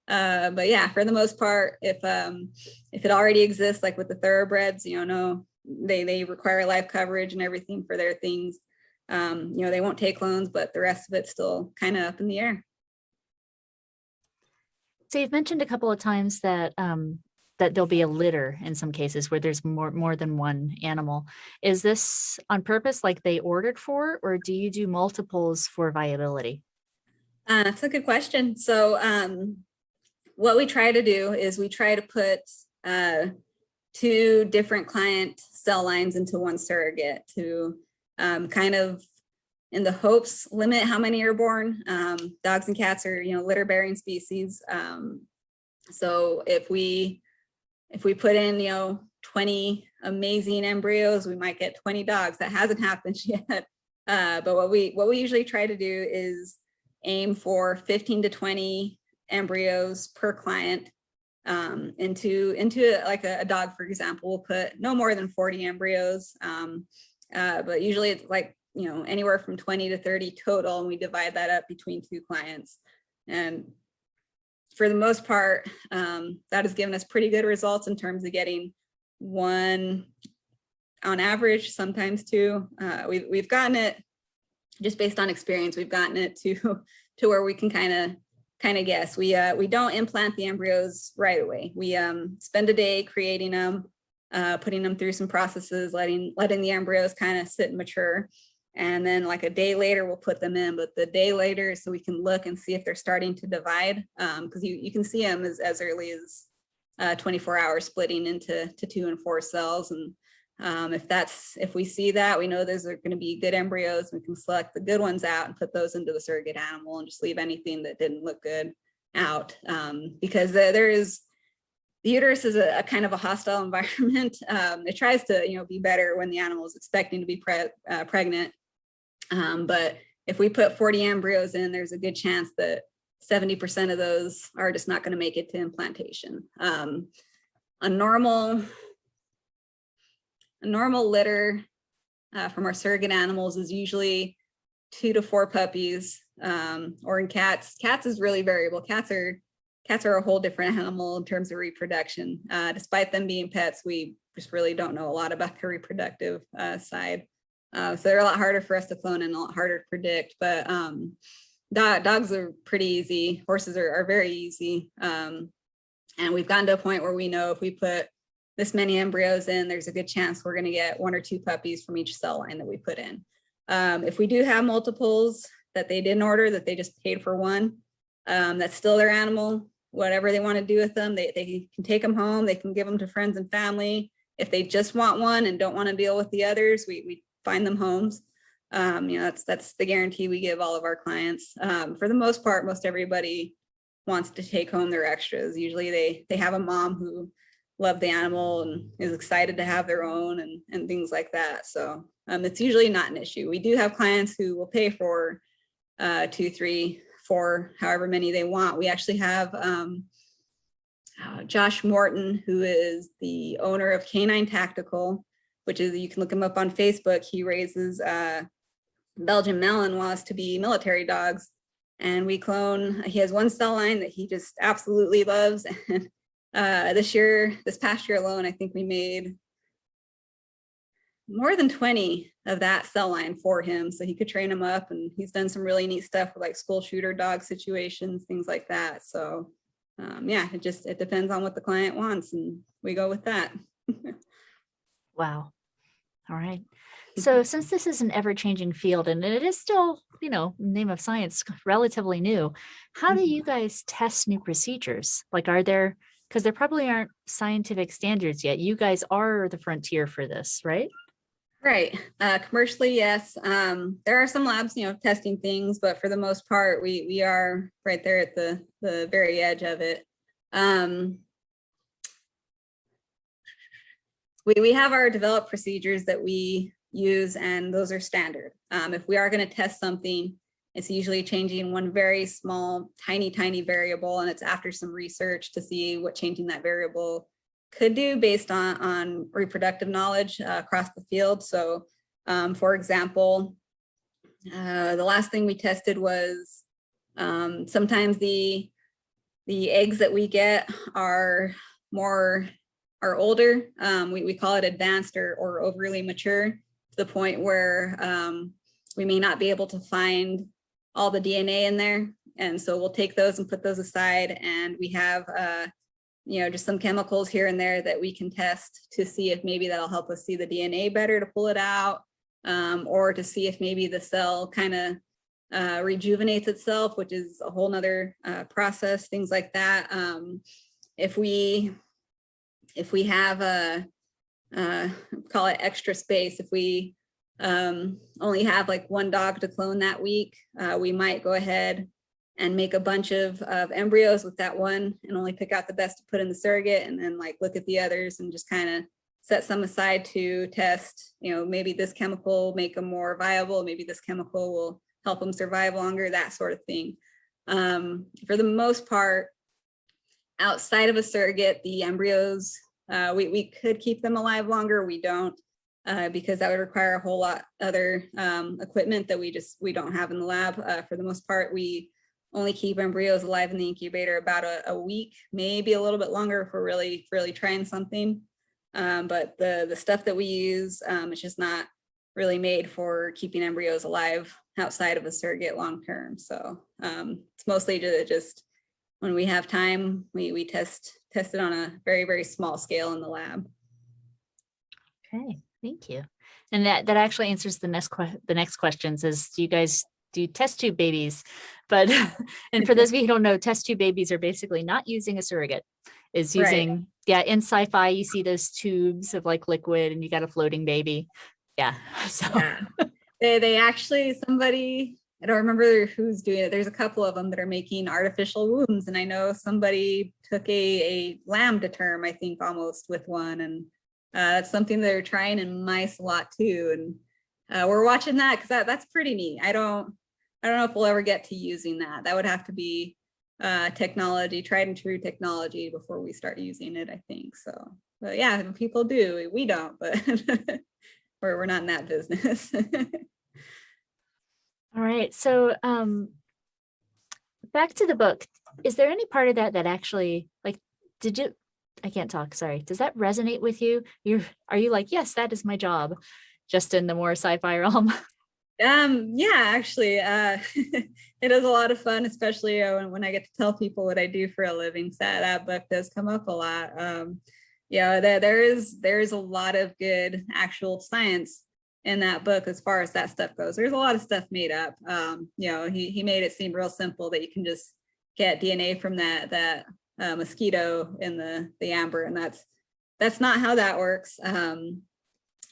But yeah, for the most part, if it already exists, like with the thoroughbreds, no, they require live coverage and everything for their things. They won't take loans, but the rest of it's still kind of up in the air. So you've mentioned a couple of times that that there'll be a litter in some cases where there's more than one animal. Is this on purpose, like they ordered for, or do you do multiples for viability? That's a good question. So what we try to do is we try to put 2 different client cell lines into one surrogate to kind of, in the hopes, limit how many are born. Dogs and cats are, litter bearing species. So if we put in, 20 amazing embryos, we might get 20 dogs. That hasn't happened yet. But what we usually try to do is aim for 15 to 20 embryos per client. Into like a dog, for example, we'll put no more than 40 embryos. But usually it's like, anywhere from 20 to 30 total, and we divide that up between 2 clients. And for the most part, that has given us pretty good results in terms of getting 1 on average, sometimes 2. We've gotten it, just based on experience, we've gotten it to where we can kind of guess. We don't implant the embryos right away. We spend a day creating them, putting them through some processes, letting the embryos kind of sit and mature. And then like a day later, we'll put them in, but the day later, so we can look and see if they're starting to divide, because you can see them as early as 24 hours splitting into 2 and 4 cells. And if we see that, we know those are going to be good embryos. We can select the good ones out and put those into the surrogate animal, and just leave anything that didn't look good out, because the uterus is a kind of a hostile environment. It tries to be better when the animal is expecting to be pregnant. But if we put 40 embryos in, there's a good chance that 70% of those are just not going to make it to implantation. A normal litter from our surrogate animals is usually 2 to 4 puppies, or in cats is really variable. Cats cats are a whole different animal in terms of reproduction. Despite them being pets, we just really don't know a lot about their reproductive side. So they're a lot harder for us to clone and a lot harder to predict, but dogs are pretty easy. Horses are very easy. And we've gotten to a point where we know if we put this many embryos in, there's a good chance we're going to get 1 or 2 puppies from each cell line that we put in. If we do have multiples that they didn't order, that they just paid for one, that's still their animal, whatever they want to do with them, they can take them home, they can give them to friends and family. If they just want one and don't want to deal with the others, we find them homes. That's the guarantee we give all of our clients. For the most part, most everybody wants to take home their extras. Usually they have a mom who loved the animal and is excited to have their own and things like that. So it's usually not an issue. We do have clients who will pay for 2, 3, 4, however many they want. We actually have Josh Morton, who is the owner of Canine Tactical, which is, you can look him up on Facebook. He raises Belgian Malinois to be military dogs. And we clone, he has one cell line that he just absolutely loves. And this past year alone, I think we made more than 20 of that cell line for him, so he could train him up. And he's done some really neat stuff with like school shooter dog situations, things like that. So yeah, it depends on what the client wants, and we go with that. Wow. All right. So since this is an ever-changing field and it is still, name of science, relatively new, how do you guys test new procedures? Like, because there probably aren't scientific standards yet. You guys are the frontier for this, right? Right. Commercially, yes. There are some labs, testing things, but for the most part, we are right there at the very edge of it. We have our developed procedures that we use, and those are standard. If we are going to test something, it's usually changing one very small, tiny variable, and it's after some research to see what changing that variable could do based on reproductive knowledge across the field. So, for example, the last thing we tested was sometimes the eggs that we get are older. We call it advanced or overly mature, to the point where we may not be able to find all the DNA in there. And so we'll take those and put those aside. And we have, just some chemicals here and there that we can test to see if maybe that'll help us see the DNA better to pull it out, or to see if maybe the cell kind of rejuvenates itself, which is a whole nother process, things like that. If we have call it extra space, if we only have like one dog to clone that week, we might go ahead and make a bunch of embryos with that one and only pick out the best to put in the surrogate, and then like look at the others and just kind of set some aside to test, maybe this chemical will make them more viable, maybe this chemical will help them survive longer, that sort of thing. For the most part, outside of a surrogate, the embryos, we could keep them alive longer. We don't, because that would require a whole lot other equipment that we don't have in the lab. For the most part, we only keep embryos alive in the incubator about a week, maybe a little bit longer if we're really trying something. But the stuff that we use, it's just not really made for keeping embryos alive outside of a surrogate long term. So it's mostly just when we have time, we test it on a very small scale in the lab. Okay, thank you. And that actually answers the next questions. Is do you guys do test tube babies? But and for those of you who don't know, test tube babies are basically not using a surrogate. Is using Right. Yeah, in sci-fi you see those tubes of like liquid and you got a floating baby. Yeah. So Yeah. They actually, somebody, I don't remember who's doing it. There's a couple of them that are making artificial wombs. And I know somebody took a lamb to term, I think almost with one. And that's something they're trying in mice a lot too. And we're watching that because that's pretty neat. I don't know if we'll ever get to using that. That would have to be technology, tried and true technology before we start using it, I think. So, but yeah, people do. We don't, but we're not in that business. all right. So back to the book. Is there any part of that that actually, like, did you, I can't talk, sorry. Does that resonate with you? Are you like, yes, that is my job, just in the more sci-fi realm? Yeah, actually, it is a lot of fun, especially when I get to tell people what I do for a living. So that book does come up a lot. Yeah, there is a lot of good actual science in that book as far as that stuff goes. There's a lot of stuff made up. He made it seem real simple that you can just get DNA from that mosquito in the amber, and that's not how that works.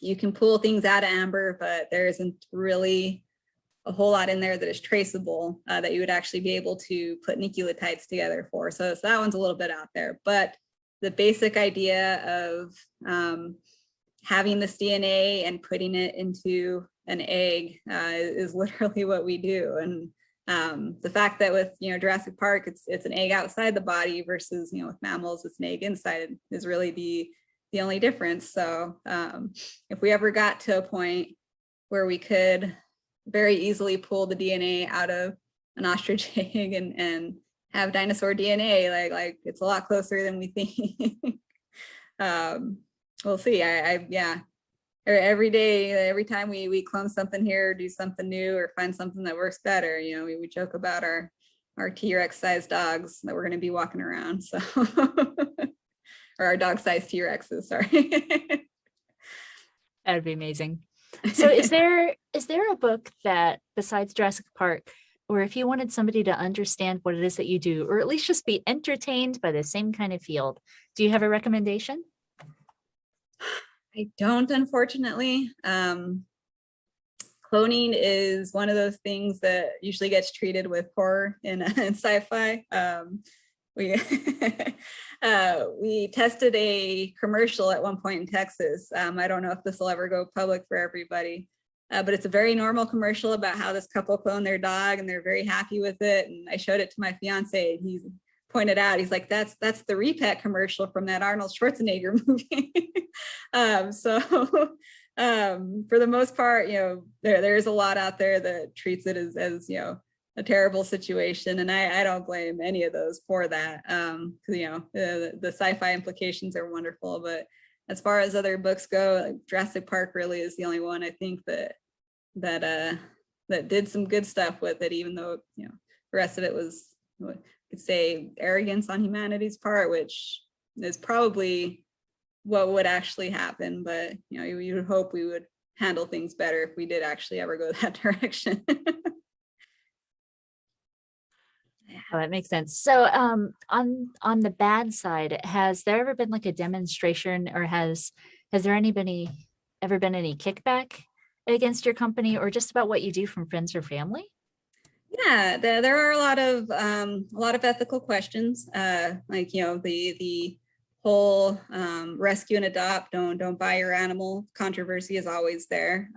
You can pull things out of amber, but there isn't really a whole lot in there that is traceable that you would actually be able to put nucleotides together for. So that one's a little bit out there, but the basic idea of having this DNA and putting it into an egg is literally what we do. And the fact that with Jurassic Park, it's an egg outside the body versus with mammals, it's an egg inside is really the only difference. So if we ever got to a point where we could very easily pull the DNA out of an ostrich egg and have dinosaur DNA, like it's a lot closer than we think. We'll see. Yeah. Every day, every time we clone something here, do something new, or find something that works better, we joke about our T-Rex sized dogs that we're going to be walking around. So. Or our dog-sized T-Rexes, sorry. That would be amazing. So is there a book that, besides Jurassic Park, or if you wanted somebody to understand what it is that you do, or at least just be entertained by the same kind of field, do you have a recommendation? I don't, unfortunately. Cloning is one of those things that usually gets treated with horror in sci-fi. We we tested a commercial at one point in Texas. I don't know if this will ever go public for everybody, but it's a very normal commercial about how this couple cloned their dog and they're very happy with it. And I showed it to my fiance, and he pointed out, he's like, that's the Repet commercial from that Arnold Schwarzenegger movie. For the most part, there's a lot out there that treats it as a terrible situation, and I don't blame any of those for that. The sci-fi implications are wonderful, but as far as other books go, like Jurassic Park really is the only one I think that did some good stuff with it, even though the rest of it was, I could say, arrogance on humanity's part, which is probably what would actually happen. But you would hope we would handle things better if we did actually ever go that direction. Oh, that makes sense. So on the bad side, has there ever been like a demonstration, or has there ever been any kickback against your company, or just about what you do, from friends or family? Yeah, there are a lot of ethical questions, like the whole rescue and adopt, don't buy your animal controversy is always there.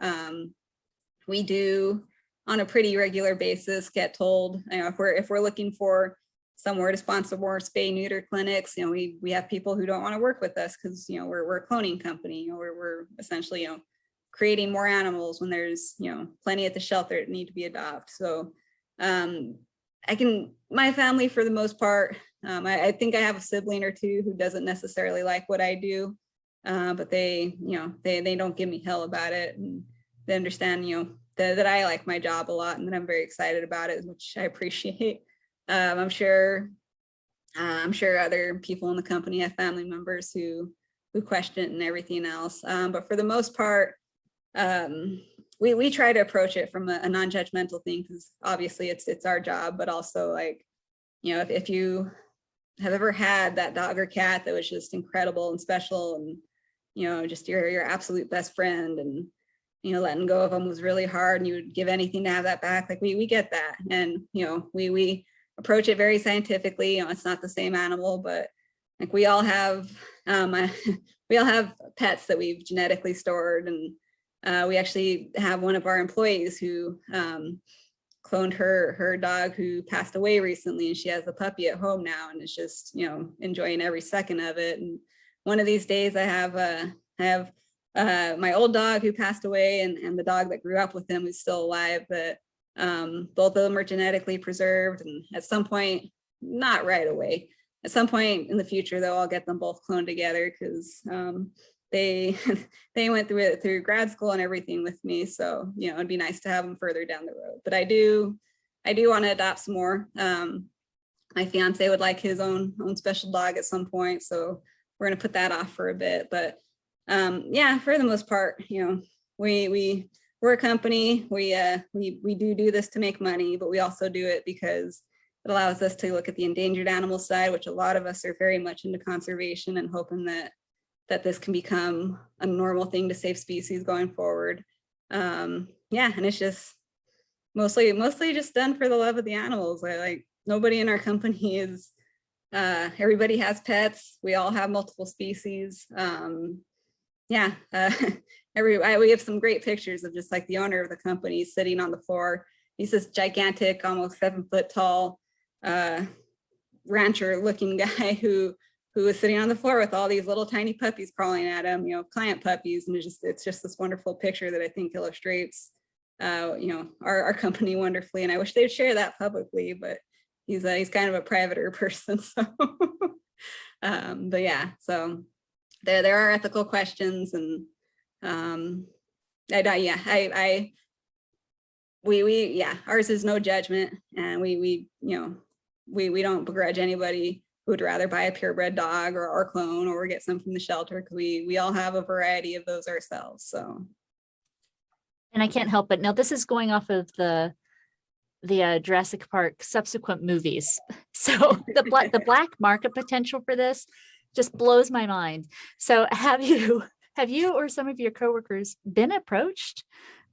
We do, on a pretty regular basis, get told, if we're looking for somewhere to sponsor more spay neuter clinics, we have people who don't want to work with us because we're a cloning company. We're essentially creating more animals when there's plenty at the shelter that need to be adopted. So my family, for the most part, I think I have a sibling or two who doesn't necessarily like what I do, but they don't give me hell about it, and they understand that I like my job a lot and that I'm very excited about it, which I appreciate. I'm sure other people in the company have family members who question it and everything else. But for the most part, we try to approach it from a non-judgmental thing, because obviously it's our job, but also, like, if you have ever had that dog or cat that was just incredible and special, and just your absolute best friend, and letting go of them was really hard, and you would give anything to have that back. Like, we get that, and we approach it very scientifically. It's not the same animal, but like we all have pets that we've genetically stored, and we actually have one of our employees who cloned her dog who passed away recently, and she has a puppy at home now, and is just enjoying every second of it. And one of these days, I have my old dog who passed away, and the dog that grew up with him who's still alive, that Both of them are genetically preserved, and at some point, not right away, at some point in the future, though, I'll get them both cloned together because they they went through grad school and everything with me. So, you know, it'd be nice to have them further down the road. But I do want to adopt some more. My fiance would like his own special dog at some point, so we're going to put that off for a bit. But yeah, for the most part, you know, we're a company. We do this to make money, but we also do it because it allows us to look at the endangered animal side, which a lot of us are very much into conservation and hoping that this can become a normal thing to save species going forward. Yeah, and it's just mostly just done for the love of the animals. Like nobody in our company is, everybody has pets. We all have multiple species. Yeah, we have some great pictures of just like the owner of the company sitting on the floor. He's this gigantic, almost 7 foot tall rancher looking guy who was sitting on the floor with all these little tiny puppies crawling at him, you know, client puppies. And it's just this wonderful picture that I think illustrates, you know, our company wonderfully. And I wish they'd share that publicly, but he's kind of a privater person. So, but yeah, so there are ethical questions, and ours is no judgment, and we you know, we don't begrudge anybody who would rather buy a purebred dog or clone or get some from the shelter, because we all have a variety of those ourselves. So, and I can't help but now this is going off of the Jurassic Park subsequent movies. So the black market potential for this just blows my mind. So have you or some of your coworkers been approached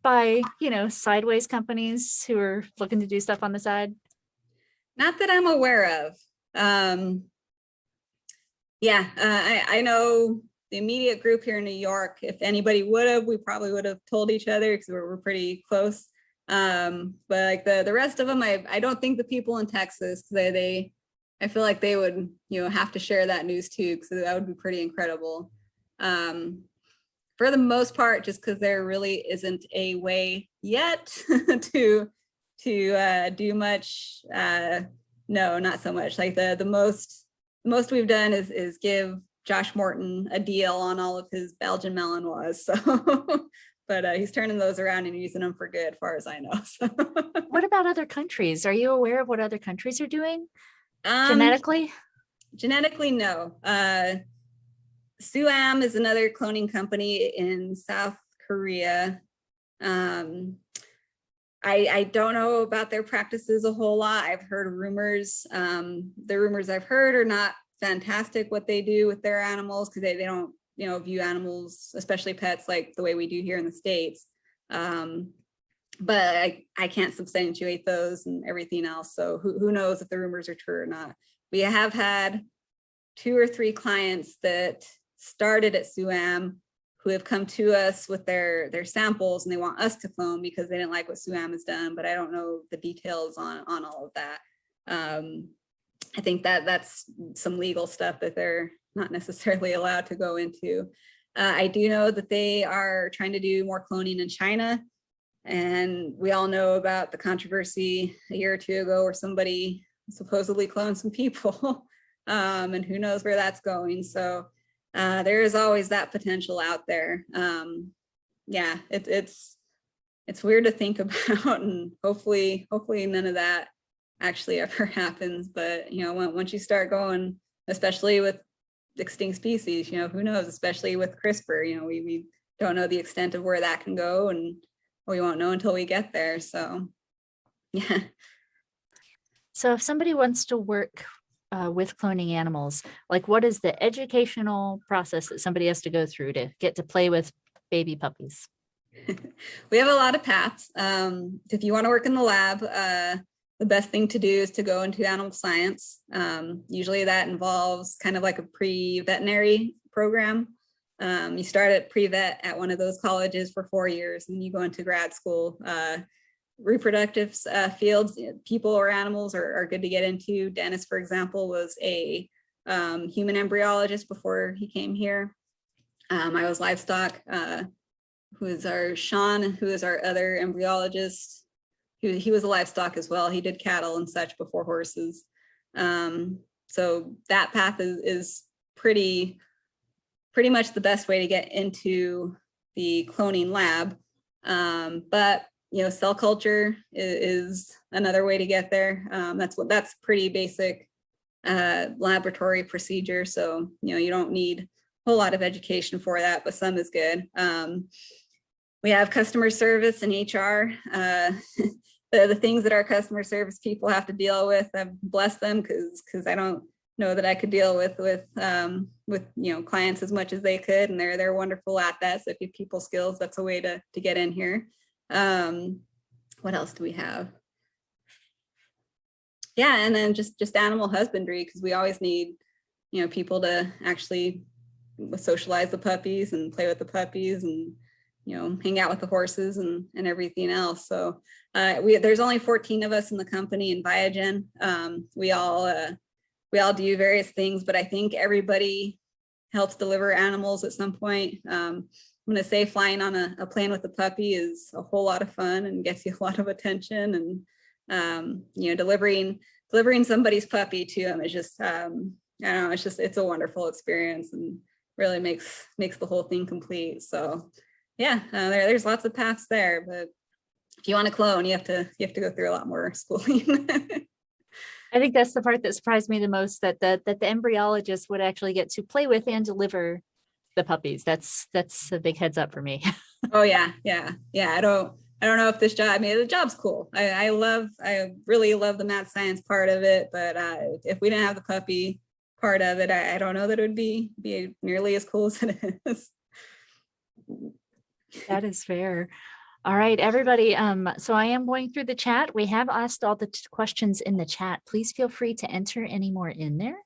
by, you know, sideways companies who are looking to do stuff on the side? Not that I'm aware of. Yeah, I know the immediate group here in New York, if anybody would have, we probably would have told each other because we're pretty close. But like the rest of them, I don't think the people in Texas, I feel like they would, you know, have to share that news too, because that would be pretty incredible. For the most part, just because there really isn't a way yet to do much. No, not so much. Like the most we've done is give Josh Morton a deal on all of his Belgian Malinois. So, but he's turning those around and using them for good, as far as I know. So. What about other countries? Are you aware of what other countries are doing genetically? Genetically, no. Suam is another cloning company in South Korea. I don't know about their practices a whole lot. I've heard rumors. The rumors I've heard are not fantastic what they do with their animals, because they don't, you know, view animals, especially pets, like the way we do here in the States. But I can't substantiate those and everything else. So who knows if the rumors are true or not. We have had 2 or 3 clients that started at Suam who have come to us with their samples, and they want us to clone because they didn't like what Suam has done, but I don't know the details on all of that. I think that's some legal stuff that they're not necessarily allowed to go into. I do know that they are trying to do more cloning in China, and we all know about the controversy a year or 2 ago where somebody supposedly cloned some people, and who knows where that's going. So there is always that potential out there. Yeah, it's weird to think about, and hopefully none of that actually ever happens. But you know, once you start going, especially with extinct species, you know, who knows, especially with CRISPR, you know, we don't know the extent of where that can go, and we won't know until we get there. So yeah. So if somebody wants to work with cloning animals, like what is the educational process that somebody has to go through to get to play with baby puppies? We have a lot of paths. If you want to work in the lab, the best thing to do is to go into animal science. Usually that involves kind of like a pre-veterinary program. You start at pre-vet at one of those colleges for 4 years, and then you go into grad school. Reproductive fields, people or animals are good to get into. Dennis, for example, was a human embryologist before he came here. I was livestock, who is our Sean, who is our other embryologist, he was a livestock as well. He did cattle and such before horses. So that path is pretty much the best way to get into the cloning lab. But cell culture is another way to get there. That's pretty basic laboratory procedure. So, you don't need a whole lot of education for that, but some is good. We have customer service and HR. The things that our customer service people have to deal with, I've blessed them because I don't know that I could deal with clients as much as they could, and they're wonderful at that. So if you have people skills, that's a way to get in here. What else do we have? Yeah, and then just animal husbandry, because we always need people to actually socialize the puppies and play with the puppies and hang out with the horses and everything else. So there's only 14 of us in the company in Viagen. We all do various things, but I think everybody helps deliver animals at some point. I'm going to say flying on a plane with a puppy is a whole lot of fun and gets you a lot of attention. And delivering somebody's puppy to them is just I don't know, it's a wonderful experience and really makes the whole thing complete. So yeah, there's lots of paths there, but if you want to clone, you have to go through a lot more schooling. I think that's the part that surprised me the most, that the embryologist would actually get to play with and deliver the puppies. That's a big heads up for me. Oh yeah. I don't know if this job, I mean, the job's cool. I really love the mad science part of it, but if we didn't have the puppy part of it, I don't know that it would be nearly as cool as it is. That is fair. All right, everybody. So I am going through the chat. We have asked all the questions in the chat. Please feel free to enter any more in there.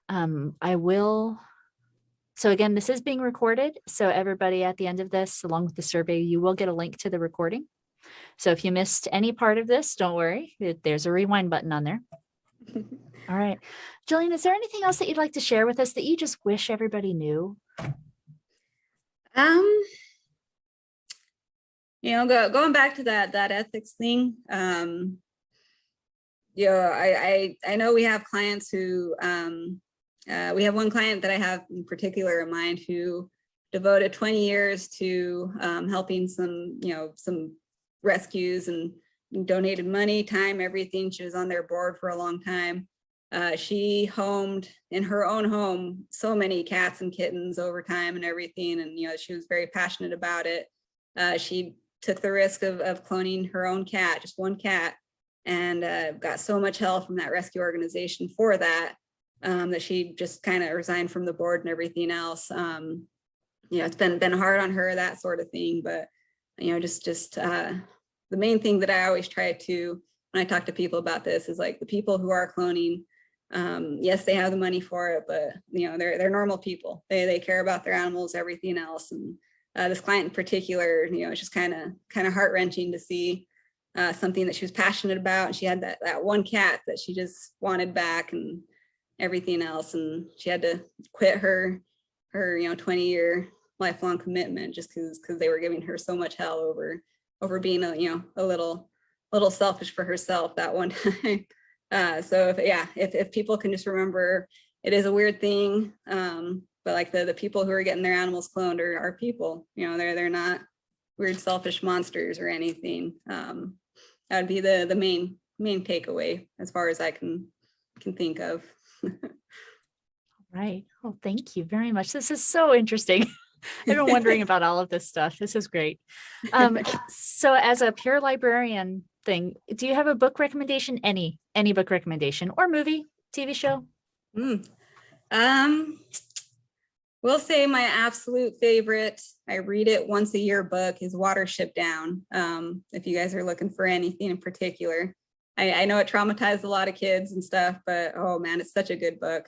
I will. So again, this is being recorded. So everybody, at the end of this, along with the survey, you will get a link to the recording. So if you missed any part of this, don't worry. There's a rewind button on there. All right. Jillian, is there anything else that you'd like to share with us that you just wish everybody knew? Going back to that ethics thing, I know we have clients who, we have one client that I have in particular in mind who devoted 20 years to helping some rescues and donated money, time, everything. She was on their board for a long time. She homed in her own home so many cats and kittens over time and everything. And, she was very passionate about it. She took the risk of cloning her own cat, just one cat, and got so much help from that rescue organization for that, that she just kind of resigned from the board and everything else. It's been hard on her, that sort of thing, but the main thing that I always try to, when I talk to people about this, is like the people who are cloning, yes, they have the money for it, but they're normal people. They care about their animals, everything else. And this client in particular, it's just kind of heart-wrenching to see something that she was passionate about. And she had that one cat that she just wanted back and everything else. And she had to quit her 20-year lifelong commitment just because they were giving her so much hell over being a little selfish for herself that one time. So if people can just remember, it is a weird thing. But like the people who are getting their animals cloned are people, they're not weird, selfish monsters or anything. That would be the main takeaway as far as I can think of. Right. Well, thank you very much. This is so interesting. I've been wondering about all of this stuff. This is great. So as a pure librarian thing, do you have a book recommendation? Any book recommendation or movie, TV show? We'll say my absolute favorite, I read it once a year book, is Watership Down. If you guys are looking for anything in particular. I know it traumatized a lot of kids and stuff, but oh man, it's such a good book.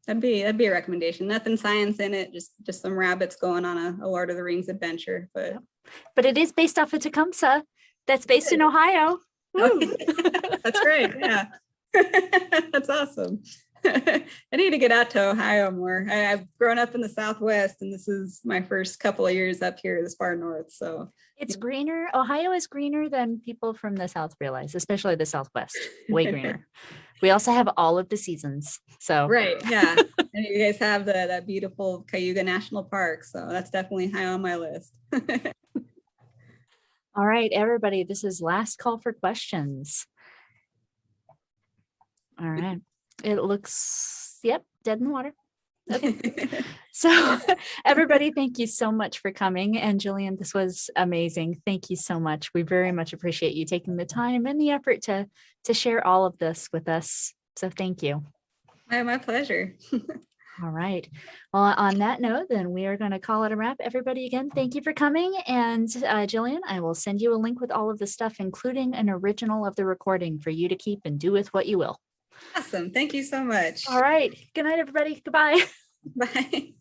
That'd be a recommendation. Nothing science in it, just some rabbits going on a Lord of the Rings adventure. But it is based off of Tecumseh. That's based in Ohio. Oh, that's great. Yeah. That's awesome. I need to get out to Ohio more. I've grown up in the Southwest, and this is my first couple of years up here this far north. So It's greener. Ohio is greener than people from the South realize, especially the Southwest. Way greener. We also have all of the seasons. So right, yeah. And you guys have that beautiful Cayuga National Park. So that's definitely high on my list. All right, everybody, this is last call for questions. All right. It looks, yep, dead in the water. Okay. So everybody, thank you so much for coming. And Jillian, this was amazing. Thank you so much. We very much appreciate you taking the time and the effort to share all of this with us. So thank you. My pleasure. All right. Well, on that note, then we are going to call it a wrap. Everybody, again, thank you for coming. And Jillian, I will send you a link with all of the stuff, including an original of the recording for you to keep and do with what you will. Awesome. Thank you so much. All right. Good night, everybody. Goodbye. Bye.